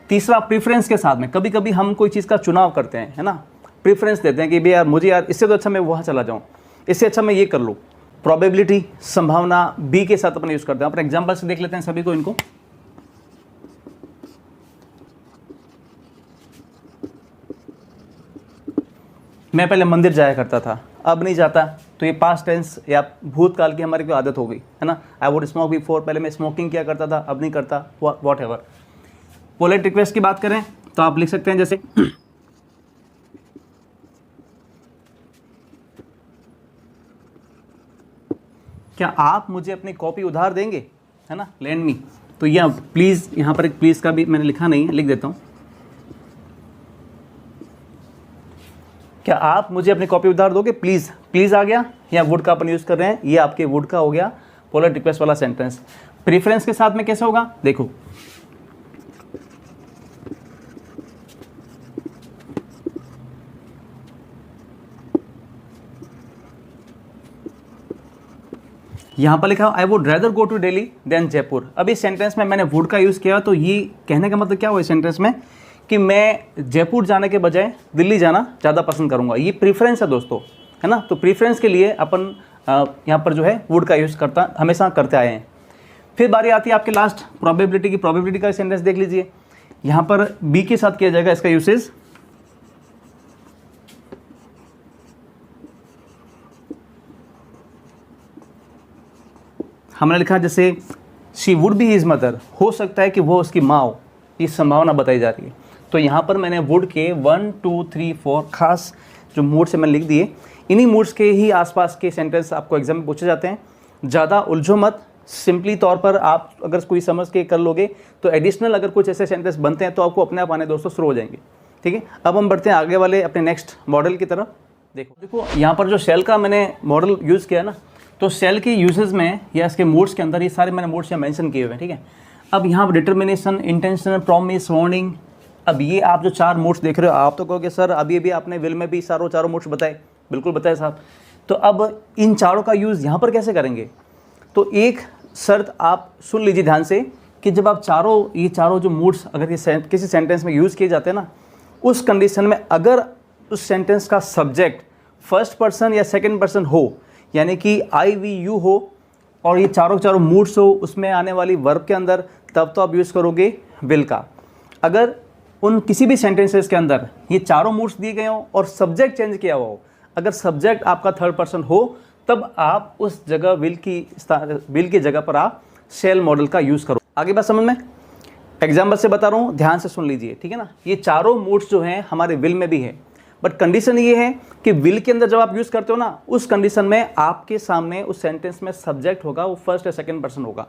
तीसरा, प्रीफरेंस के साथ में, कभी कभी हम कोई चीज़ का चुनाव करते हैं, है ना, प्रीफरेंस देते हैं कि भाई यार मुझे यार इससे तो अच्छा मैं वहाँ चला जाऊँ, इससे अच्छा मैं ये कर लूँ। प्रोबेबिलिटी, संभावना बी के साथ अपन यूज करते हैं। अपन एग्जांपल से देख लेते हैं सभी को इनको। मैं पहले मंदिर जाया करता था, अब नहीं जाता, तो ये पास्ट टेंस या भूतकाल की हमारी कोई आदत हो गई है ना। आई वुड स्मोक बिफोर, पहले मैं स्मोकिंग किया करता था, अब नहीं करता, वॉट एवर। पोलाइट रिक्वेस्ट की बात करें तो आप लिख सकते हैं जैसे क्या आप मुझे अपनी कॉपी उधार देंगे, है ना, लेंड मी। तो यह प्लीज़, यहाँ पर एक प्लीज़ का भी मैंने लिखा नहीं है, लिख देता हूँ। क्या आप मुझे अपनी कॉपी उधार दोगे, प्लीज़। प्लीज़ आ गया, या वुड का अपन यूज़ कर रहे हैं, ये आपके वुड का हो गया पोलाइट रिक्वेस्ट वाला सेंटेंस। प्रीफरेंस के साथ में कैसे होगा, देखो यहाँ पर लिखा I would rather go to Delhi than Jaipur. अब इस सेंटेंस में मैंने वुड का यूज़ किया, तो ये कहने का मतलब क्या हुआ इस सेंटेंस में कि मैं जयपुर जाने के बजाय दिल्ली जाना ज़्यादा पसंद करूँगा। ये प्रीफरेंस है दोस्तों, है ना। तो प्रीफरेंस के लिए अपन यहाँ पर जो है वुड का यूज़ हमेशा करते आए हैं। फिर बारी आती है आपके लास्ट प्रोबेबिलिटी की। प्रोबेबिलिटी का सेंटेंस देख लीजिए, यहाँ पर बी के साथ किया जाएगा इसका यूसेज। हमने लिखा जैसे she would be his mother, हो सकता है कि वो उसकी माँ हो, ये संभावना बताई जा रही है। तो यहाँ पर मैंने वुड के 1 2 3 4 खास जो मूड से मैंने लिख दिए। इन्हीं मूड्स के ही आसपास के सेंटेंस आपको एग्जाम में पूछे जाते हैं। ज़्यादा उलझो मत, सिंपली तौर पर आप अगर कोई समझ के कर लोगे तो एडिशनल अगर कुछ ऐसे सेंटेंस बनते हैं तो आपको अपने आप आने दोस्तों शुरू हो जाएंगे। ठीक है, अब हम बढ़ते हैं आगे वाले अपने नेक्स्ट मॉडल की तरफ। देखो यहाँ पर जो शेल का मैंने मॉडल यूज़ किया ना, तो शेल के यूजेस में या इसके मूड्स के अंदर ये सारे मैंने मूड्स यहाँ मेंशन किए हुए हैं। ठीक है, अब यहाँ पर डिटर्मिनेशन, इंटेंशन, प्रॉमिस, वार्निंग, अब ये आप जो 4 मूड्स देख रहे हो, आप तो कहोगे सर अभी आपने विल में भी चारों मूड्स बताए। बिल्कुल बताए साहब। तो अब इन चारों का यूज़ यहाँ पर कैसे करेंगे, तो एक शर्त आप सुन लीजिए ध्यान से कि जब आप ये चारों जो मूड्स अगर ये किसी सेंटेंस में यूज़ किए जाते हैं ना, उस कंडीशन में अगर उस सेंटेंस का सब्जेक्ट फर्स्ट पर्सन या सेकंड पर्सन हो, यानी कि आई वी यू हो, और ये चारों मूड्स हो उसमें आने वाली वर्ब के अंदर, तब तो आप यूज़ करोगे विल का। अगर उन किसी भी सेंटेंसेस के अंदर ये चारों मूड्स दिए गए हों और सब्जेक्ट चेंज किया हुआ हो, अगर सब्जेक्ट आपका थर्ड पर्सन हो, तब आप उस जगह विल की जगह पर आप शेल मॉडल का यूज़ करो। आगे बात समझ में, एग्जाम्पल से बता रहा हूँ, ध्यान से सुन लीजिए। ठीक है ना, ये चारों मूड्स जो हैं हमारे विल में भी है, बट कंडीशन ये है कि विल के अंदर जब आप यूज़ करते हो ना, उस कंडीशन में आपके सामने उस सेंटेंस में सब्जेक्ट होगा, वो फर्स्ट या सेकंड पर्सन होगा।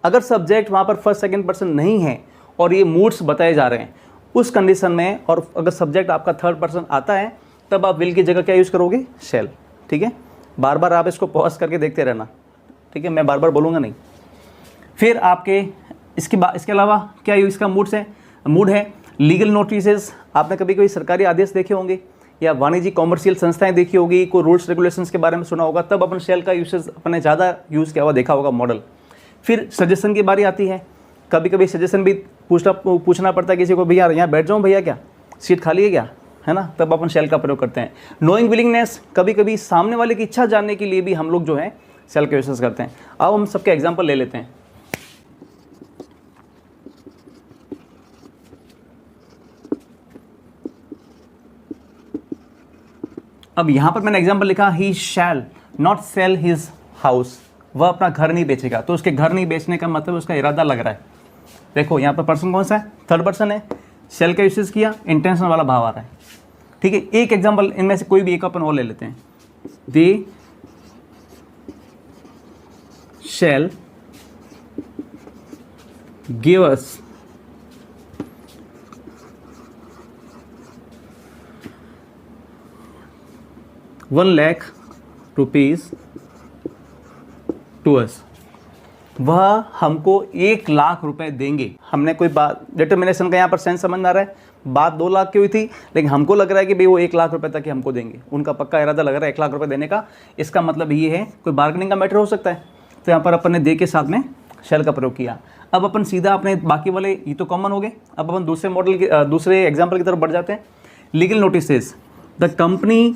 अगर सब्जेक्ट वहाँ पर फर्स्ट सेकंड पर्सन नहीं है और ये मूड्स बताए जा रहे हैं उस कंडीशन में, और अगर सब्जेक्ट आपका थर्ड पर्सन आता है, तब आप विल की जगह क्या यूज़ करोगे, शेल। ठीक है, बार बार आप इसको पॉज करके देखते रहना। ठीक है, मैं बार बार बोलूँगा नहीं। फिर आपके इसके अलावा क्या इसका मूड है लीगल नोटिसेस। आपने कभी कोई सरकारी आदेश देखे होंगे या वाणिज्यिक कॉमर्शियल संस्थाएं देखी होगी, कोई रूल्स रेगुलेशंस के बारे में सुना होगा, तब अपन शेल का यूसेज अपने ज़्यादा यूज़ किया हुआ देखा होगा मॉडल। फिर सजेशन की बारी आती है, कभी कभी सजेशन भी पूछना पड़ता है किसी को, भैया यहाँ बैठ जाऊँ भैया, क्या सीट खाली है क्या, है ना, तब अपन शेल का प्रयोग करते हैं। नोइंग विलिंगनेस, कभी कभी सामने वाले की इच्छा जानने के लिए भी हम लोग जो है शेल का यूसेज करते हैं। अब हम सबके एग्जाम्पल ले लेते हैं। अब यहाँ पर मैंने एग्जाम्पल लिखा, he shall not sell his house, वह अपना घर नहीं बेचेगा। तो उसके घर नहीं बेचने का मतलब उसका इरादा लग रहा है। देखो यहाँ पर पर्सन कौन सा है, थर्ड पर्सन है, शेल का यूसेज किया, इंटेंशन वाला भाव आ रहा है। ठीक है, एक एग्जाम्पल इनमें से कोई भी एक अपन और ले लेते हैं। दे शैल गिव अस ₹1,00,000 टू अस, वह हमको 1,00,000 रुपए देंगे। हमने कोई बात डिटर्मिनेशन का यहाँ पर सेंस समझ में आ रहा है, बात 2 लाख की हुई थी, लेकिन हमको लग रहा है कि भाई वो 1,00,000 रुपए तक ही हमको देंगे, उनका पक्का इरादा लग रहा है 1,00,000 रुपए देने का। इसका मतलब ये है कोई बार्गेनिंग का मैटर हो सकता है। तो यहाँ पर अपन ने दे के साथ में शेल का प्रयोग किया। अब अपन सीधा अपने बाकी वाले, ये तो कॉमन हो गए, अब अपन दूसरे एग्जाम्पल की तरफ बढ़ जाते हैं। Legal notices, the company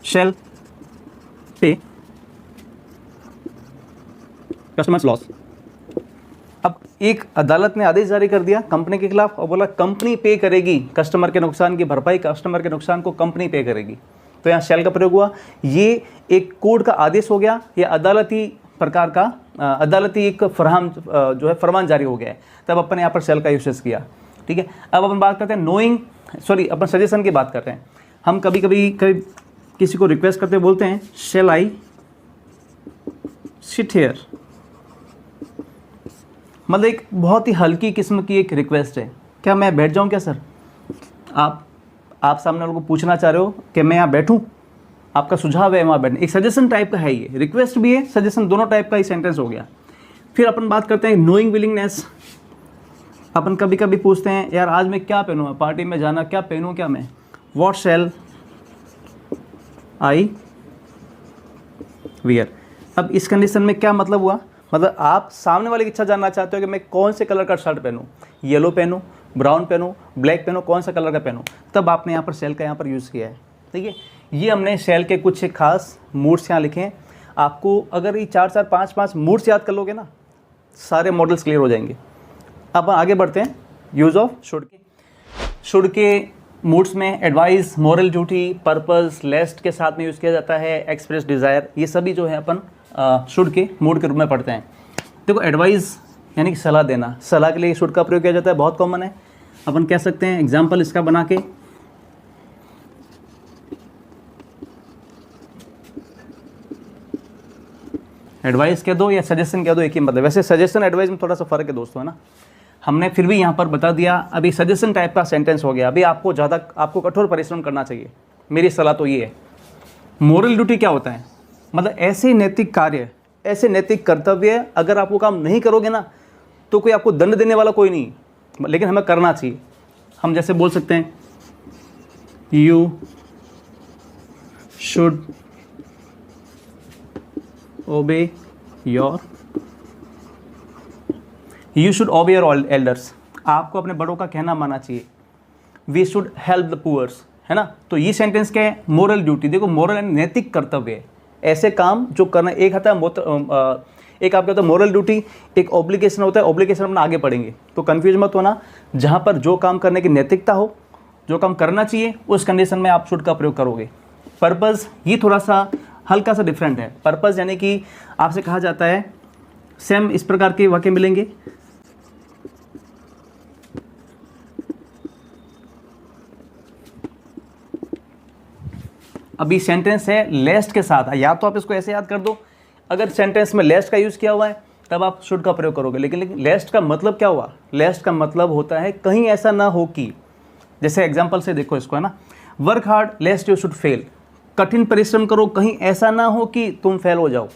shall पे कस्टमर्स लॉस। अब एक अदालत ने आदेश जारी कर दिया कंपनी के खिलाफ और बोला कंपनी पे करेगी कस्टमर के नुकसान की भरपाई, कस्टमर के नुकसान को कंपनी पे करेगी। तो यहाँ शैल का प्रयोग हुआ। ये एक कोर्ट का आदेश हो गया, ये अदालती प्रकार का अदालती एक फरमान जारी हो गया है, तब अपन यहाँ पर शैल का यूसेज किया। ठीक है, अब अपन बात करते हैं अपन सजेशन की बात करते हैं। हम कभी किसी को रिक्वेस्ट करते बोलते हैं शैल आई सिट हियर, मतलब एक बहुत ही हल्की किस्म की एक रिक्वेस्ट है, क्या मैं बैठ जाऊं क्या सर? आप सामने वालों को पूछना चाह रहे हो कि मैं यहाँ बैठूं, आपका सुझाव है वहाँ बैठने, एक सजेशन टाइप का है, ये रिक्वेस्ट भी है सजेशन दोनों टाइप का ही सेंटेंस हो गया। फिर अपन बात करते हैं नोइंग विलिंगनेस। अपन कभी कभी पूछते हैं यार आज मैं क्या पहनूँ, पार्टी में जाना, क्या पहनूँ क्या मैं, व्हाट शैल आई वियर। अब इस कंडीशन में क्या मतलब हुआ, मतलब आप सामने वाले की इच्छा जानना चाहते हो कि मैं कौन से कलर का शर्ट पहनूं, येलो पहनूं, ब्राउन पहनूं, ब्लैक पहनूं, कौन सा कलर का पहनूं, तब आपने यहाँ पर शैल का यहाँ पर यूज़ किया है। ठीक है, ये हमने शैल के कुछ खास मूड्स यहाँ लिखे हैं। आपको अगर ये 4 5 मूड्स याद कर लोगे ना, सारे मॉडल्स क्लियर हो जाएंगे। अब आगे बढ़ते हैं, यूज़ ऑफ शुड के मूड्स में एडवाइस, मोरल ड्यूटी, पर्पस, लेस्ट के साथ में यूज़ किया जाता है, एक्सप्रेस डिज़ायर, ये सभी जो है अपन शुड के मूड के रूप में पढ़ते हैं। देखो एडवाइस यानी कि सलाह देना, सलाह के लिए शुड का प्रयोग किया जाता है, बहुत कॉमन है। अपन कह सकते हैं एग्जाम्पल इसका बना के, एडवाइस कह दो या सजेशन कह दो, एक ही मतलब। वैसे सजेशन एडवाइस में थोड़ा सा फर्क है दोस्तों, है ना, हमने फिर भी यहाँ पर बता दिया। अभी सजेशन टाइप का सेंटेंस हो गया, अभी आपको कठोर परिश्रम करना चाहिए, मेरी सलाह तो ये है। मोरल ड्यूटी क्या होता है, मतलब ऐसे नैतिक कार्य, ऐसे नैतिक कर्तव्य अगर आप वो काम नहीं करोगे ना तो कोई आपको दंड देने वाला कोई नहीं, लेकिन हमें करना चाहिए। हम जैसे बोल सकते हैं you should obey your elders, आपको अपने बड़ों का कहना मानना चाहिए। We should help the poors, है ना। तो ये सेंटेंस क्या है, मोरल ड्यूटी। देखो मोरल यानी नैतिक कर्तव्य है, ऐसे काम जो करना। एक आता है एक आपका होता है मोरल ड्यूटी, एक ऑब्लिगेशन होता है। ऑब्लिगेशन अपना आगे पढ़ेंगे तो कंफ्यूज मत होना। जहाँ पर जो काम करने की नैतिकता हो, जो काम करना चाहिए, उस कंडीशन में आप शुड का प्रयोग करोगे। पर्पस, ये थोड़ा सा हल्का सा डिफरेंट है। पर्पस यानी कि आपसे कहा जाता है, सेम इस प्रकार के वाक्य मिलेंगे, अभी सेंटेंस है लेस्ट के साथ, या तो आप इसको ऐसे याद कर दो, अगर सेंटेंस में लेस्ट का यूज़ किया हुआ है तब आप शुड का प्रयोग करोगे। लेकिन लेस्ट का मतलब क्या हुआ, लेस्ट का मतलब होता है कहीं ऐसा ना हो कि, जैसे एग्जांपल से देखो इसको, है ना, work hard लेस्ट you should fail, कठिन परिश्रम करो कहीं ऐसा ना हो कि तुम फेल हो जाओ,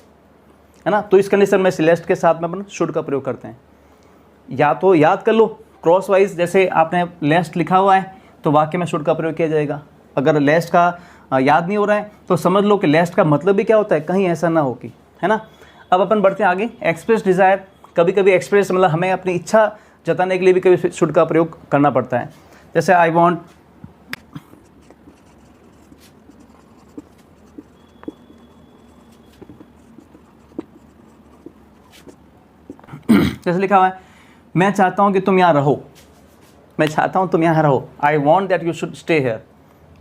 है ना। तो इस कंडीशन में लेस्ट के साथ में अपन शुड का प्रयोग करते हैं। या तो याद कर लो क्रॉस वाइज, जैसे आपने लेस्ट लिखा हुआ है तो वाक्य में शुड का प्रयोग किया जाएगा। अगर लेस्ट का याद नहीं हो रहा है तो समझ लो कि लेस्ट का मतलब भी क्या होता है, कहीं ऐसा ना हो कि, है ना। अब अपन बढ़ते हैं आगे, एक्सप्रेस डिज़ायर। कभी कभी एक्सप्रेस मतलब हमें अपनी इच्छा जताने के लिए भी कभी शुड का प्रयोग करना पड़ता है। जैसे आई वॉन्ट, जैसे लिखा हुआ है, मैं चाहता हूं कि तुम यहां रहो, मैं चाहता हूं तुम यहां रहो, I want that you should stay here.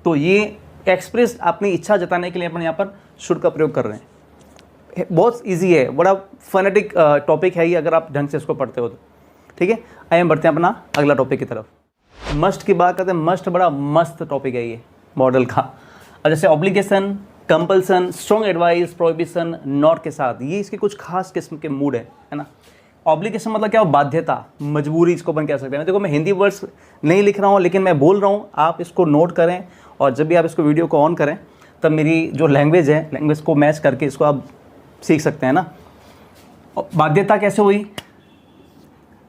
तो ये एक्सप्रेस अपनी इच्छा जताने के लिए अपन यहाँ पर शुड का प्रयोग कर रहे हैं। बहुत इजी है, बड़ा फोनेटिक टॉपिक है ये, अगर आप ढंग से इसको पढ़ते हो तो। ठीक है, आइए हम बढ़ते हैं अपना अगला टॉपिक की तरफ। मस्ट की बात करते हैं। मस्ट बड़ा मस्त टॉपिक है ये मॉडल का। और जैसे obligation, compulsion, strong advice, prohibition, not के साथ, ये इसके कुछ खास किस्म के मूड है ना। ऑब्लिगेशन मतलब क्या हो, बाध्यता, मजबूरी, इसको अपन कह सकते हैं। देखो मैं हिंदी वर्ड्स नहीं लिख रहा हूँ लेकिन मैं बोल रहा हूँ, आप इसको नोट करें और जब भी आप इसको वीडियो को ऑन करें तब मेरी जो लैंग्वेज है, लैंग्वेज को मैच करके इसको आप सीख सकते हैं ना। बाध्यता कैसे हुई,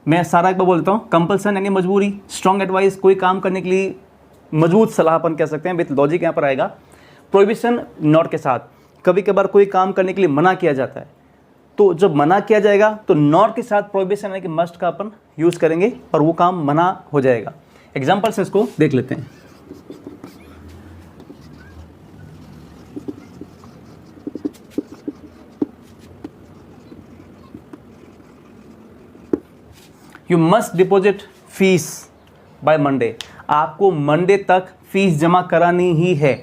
मैं सारा एक बार बोल देता हूँ। कंपल्सन यानी मजबूरी, स्ट्रॉन्ग एडवाइस, कोई काम करने के लिए मजबूत सलाह अपन कह सकते हैं, विथ लॉजिक यहाँ पर आएगा। प्रोहिबिशन, नॉट के साथ, कभी कभार कोई काम करने के लिए मना किया जाता है, तो जब मना किया जाएगा तो नॉट के साथ प्रोहिबिशन यानी कि मस्ट का अपन यूज़ करेंगे और वो काम मना हो जाएगा। एग्जाम्पल से इसको देख लेते हैं। You must deposit fees by Monday, आपको मंडे तक फीस जमा करानी ही है।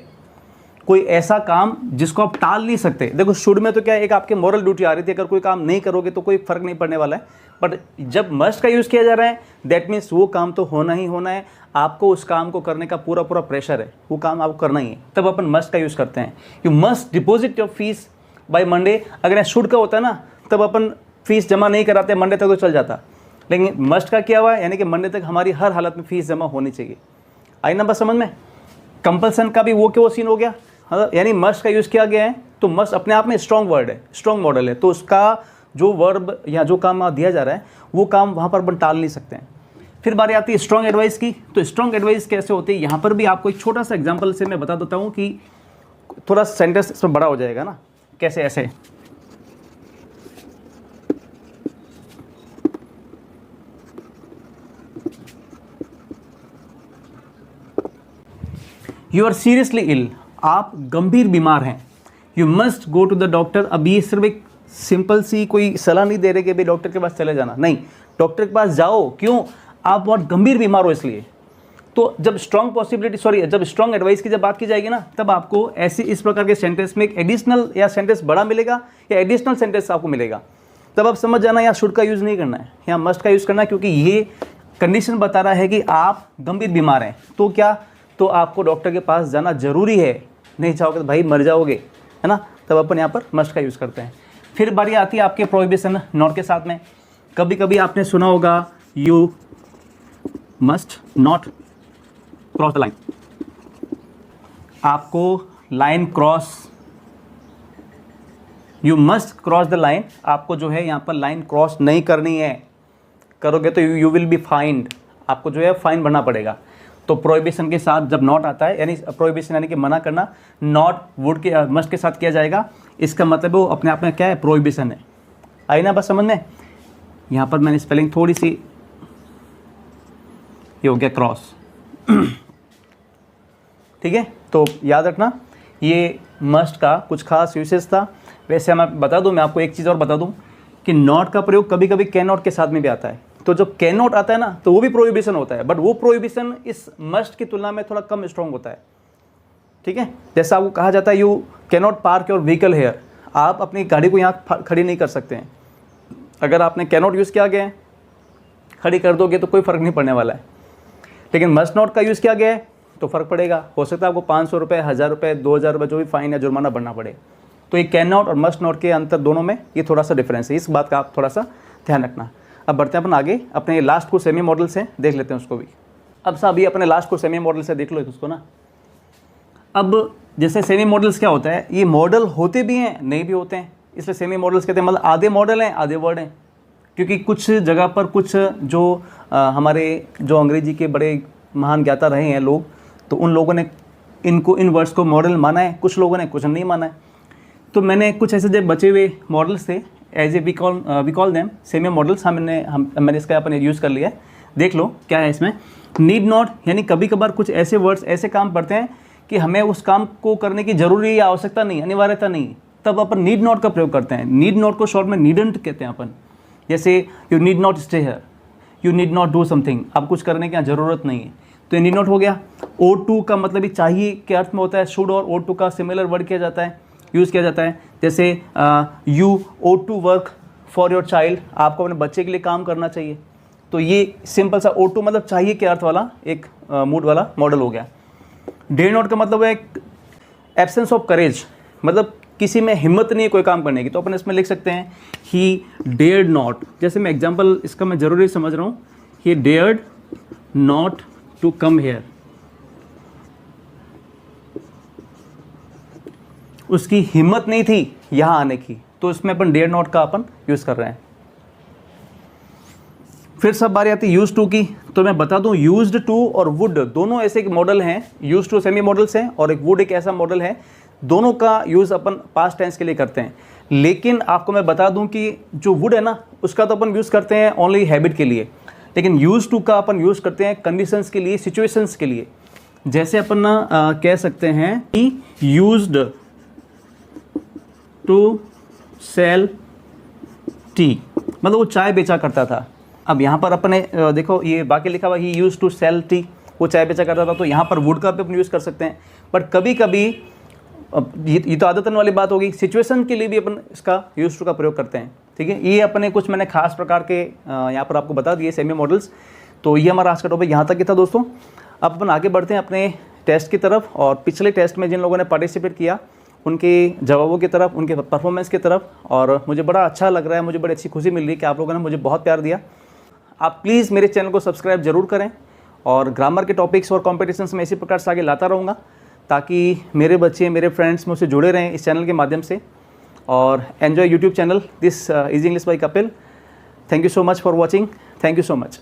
कोई ऐसा काम जिसको आप टाल नहीं सकते। देखो शुड में तो क्या है, एक आपके मॉरल ड्यूटी आ रही थी, अगर कोई काम नहीं करोगे तो कोई फर्क नहीं पड़ने वाला है, बट जब मस्ट का यूज़ किया जा रहा है दैट मीन्स वो काम तो होना ही होना है, आपको उस काम को करने का पूरा पूरा प्रेशर है, वो काम आपको करना ही है, तब अपन मस्ट का यूज़ करते हैं। You must deposit your fees by Monday. अगर शुड का होता है ना तब अपन फीस जमा नहीं कराते, मंडे तक तो चल जाता, लेकिन मस्ट का क्या हुआ है, यानी कि मंडे तक हमारी हर हालत में फीस जमा होनी चाहिए। आई ना बस समझ में। कंपल्सन का भी वो क्यों सीन हो गया, यानी मस्ट का यूज़ किया गया है, तो मस्ट अपने आप में स्ट्रॉन्ग वर्ड है, स्ट्रॉन्ग मॉडल है, तो उसका जो वर्ब या जो काम दिया जा रहा है वो काम वहाँ पर अपन टाल नहीं सकते हैं। फिर बारी आती है स्ट्रॉन्ग एडवाइस की। तो स्ट्रॉन्ग एडवाइस कैसे होती है, यहाँ पर भी आपको एक छोटा सा एग्जाम्पल से मैं बता देता हूँ कि थोड़ा सेंटेंस इसमें बड़ा हो जाएगा ना। कैसे, ऐसे यू आर सीरियसली इल, आप गंभीर बीमार हैं, you must go to the doctor. अब ये सिर्फ एक सिंपल सी कोई सलाह नहीं दे रहे कि भाई डॉक्टर के पास चले जाना, नहीं, डॉक्टर के पास जाओ। क्यों, आप बहुत गंभीर बीमार हो इसलिए। तो जब जब स्ट्रॉन्ग एडवाइस की जब बात की जाएगी ना, तब आपको ऐसी इस प्रकार के सेंटेंस में एक एडिशनल या सेंटेंस बड़ा मिलेगा या एडिशनल सेंटेंस आपको मिलेगा, तब आप समझ जाना यहाँ शुड का यूज़ नहीं करना है, यहाँ मस्ट का यूज़ करना है, क्योंकि ये कंडीशन बता रहा है कि आप गंभीर बीमार हैं। तो क्या, तो आपको डॉक्टर के पास जाना जरूरी है, नहीं चाहोगे तो भाई मर जाओगे, है ना, तब अपन यहाँ पर मस्ट का यूज़ करते हैं। फिर बारी आती है आपके प्रोहिबिशन नॉट के साथ में। कभी कभी आपने सुना होगा you must not cross the line, आपको line cross, you must cross the line, आपको जो है यहाँ पर लाइन क्रॉस नहीं करनी है, करोगे तो यू विल बी फाइंड, आपको जो है फाइन भरना पड़ेगा। तो प्रोहिबिशन के साथ जब नॉट आता है, यानी प्रोहिबिशन यानी कि मना करना, नॉट वुड के मस्ट के साथ किया जाएगा, इसका मतलब वो अपने आप में क्या है, प्रोहिबिशन है। आई ना बस समझ में। यहाँ पर मैंने स्पेलिंग थोड़ी सी, ये हो गया क्रॉस, ठीक है। तो याद रखना ये मस्ट का कुछ खास यूसेज था। वैसे मैं बता दूं, मैं आपको एक चीज़ और बता दूं कि नॉट का प्रयोग कभी कभी कैन नॉट के साथ में भी आता है। तो जब कैन नॉट आता है ना, तो वो भी प्रोहिबिशन होता है, बट वो प्रोहिबिशन इस मस्ट की तुलना में थोड़ा कम स्ट्रॉन्ग होता है, ठीक है। जैसा आपको कहा जाता है you can not park your vehicle here, आप अपनी गाड़ी को यहाँ खड़ी नहीं कर सकते हैं। अगर आपने कैन नॉट यूज़ किया गया है, खड़ी कर दोगे तो कोई फ़र्क नहीं पड़ने वाला है, लेकिन मस्ट नॉट का यूज़ किया गया है तो फ़र्क पड़ेगा। हो सकता है आपको 500 रुपये, 1000 रुपये, 2000 रुपये जो भी फाइन या जुर्माना भरना पड़े। तो ये कैन नॉट और मस्ट नॉट के अंतर दोनों में ये थोड़ा सा डिफरेंस है, इस बात का आप थोड़ा सा ध्यान रखना। अब बढ़ते हैं अपन आगे, अपने लास्ट को सेमी मॉडल से देख लेते हैं उसको भी। अब साहब ये अपने लास्ट को सेमी मॉडल से देख लो उसको ना। अब जैसे सेमी मॉडल्स क्या होता है, ये मॉडल होते भी हैं नहीं भी होते हैं, इसलिए सेमी मॉडल्स कहते हैं। मतलब आधे मॉडल हैं आधे वर्ड हैं, क्योंकि कुछ जगह पर कुछ जो हमारे जो अंग्रेजी के बड़े महान ज्ञाता रहे हैं लोग, तो उन लोगों ने इन वर्ड्स को मॉडल माना है, कुछ लोगों ने कुछ नहीं माना है। तो मैंने कुछ ऐसे जो बचे हुए मॉडल्स थे, as a we call them semi models, मैंने इसका अपने यूज़ कर लिया है। देख लो क्या है इसमें। नीड नॉट, यानी कभी कभार कुछ ऐसे वर्ड्स ऐसे काम पड़ते हैं कि हमें उस काम को करने की जरूरी या आवश्यकता नहीं, अनिवार्यता नहीं, तब अपन नीड नॉट का प्रयोग करते हैं। नीड नॉट को शॉर्ट में नीडंट कहते हैं अपन। जैसे you need not stay here, you need not do something, अब कुछ करने की यहाँ ज़रूरत नहीं है, तो ये नीड नॉट हो गया। ought to का मतलब ही चाहिए के अर्थ में होता है। शुड और ought to का सिमिलर वर्ड किया जाता है, यूज़ किया जाता है। जैसे you ought to work for your child, आपको अपने बच्चे के लिए काम करना चाहिए। तो ये सिंपल सा ought to मतलब चाहिए के अर्थ वाला एक मूड वाला मॉडल हो गया। डेयर नॉट का मतलब है एब्सेंस ऑफ करेज, मतलब किसी में हिम्मत नहीं है कोई काम करने की, तो अपन इसमें लिख सकते हैं ही डेयर्ड नॉट। जैसे मैं एग्जांपल इसका मैं ज़रूरी समझ रहा हूँ, he dared not to come here, उसकी हिम्मत नहीं थी यहाँ आने की, तो इसमें अपन डेयर नॉट का अपन यूज़ कर रहे हैं। फिर सब बारी आती है यूज टू की। तो मैं बता दूं यूज्ड टू और वुड दोनों ऐसे एक मॉडल हैं, यूज टू सेमी मॉडल्स हैं और एक वुड एक ऐसा मॉडल है, दोनों का यूज़ अपन पास्ट टेंस के लिए करते हैं। लेकिन आपको मैं बता दूं कि जो वुड है ना, उसका तो अपन यूज़ करते हैं ओनली हैबिट के लिए, लेकिन यूज टू का अपन यूज़ करते हैं कंडीशंस के लिए, सिचुएशंस के लिए। जैसे अपन कह सकते हैं कि यूज्ड टू सेल टी, मतलब वो चाय बेचा करता था। अब यहाँ पर अपने देखो ये बाकी लिखा हुआ ही यूज़ टू सेल टी, वो चाय बेचा करता था, तो यहाँ पर वुड का भी अपन यूज़ कर सकते हैं। बट कभी कभी ये तो आदतन वाली बात होगी, सिचुएशन के लिए भी अपन इसका यूज़ टू का प्रयोग करते हैं। ठीक है, ये अपने कुछ मैंने खास प्रकार के यहाँ पर आपको बता दिए सेमी मॉडल्स। तो ये हमारा आज का टॉपिक यहाँ तक ही था दोस्तों। अब अपन आगे बढ़ते हैं अपने टेस्ट की तरफ, और पिछले टेस्ट में जिन लोगों ने पार्टिसिपेट किया उनके जवाबों की तरफ, उनके परफॉर्मेंस की तरफ, और मुझे बड़ा अच्छा लग रहा है, मुझे बड़ी अच्छी खुशी मिल रही है कि आप लोगों ने मुझे बहुत प्यार दिया। आप प्लीज़ मेरे चैनल को सब्सक्राइब ज़रूर करें, और ग्रामर के टॉपिक्स और कॉम्पिटिशन्स में इसी प्रकार से आगे लाता रहूँगा, ताकि मेरे बच्चे, मेरे फ्रेंड्स मुझसे जुड़े रहें इस चैनल के माध्यम से। और enjoy YouTube channel this easy English by Kapil. Thank you so much for watching. Thank you so much.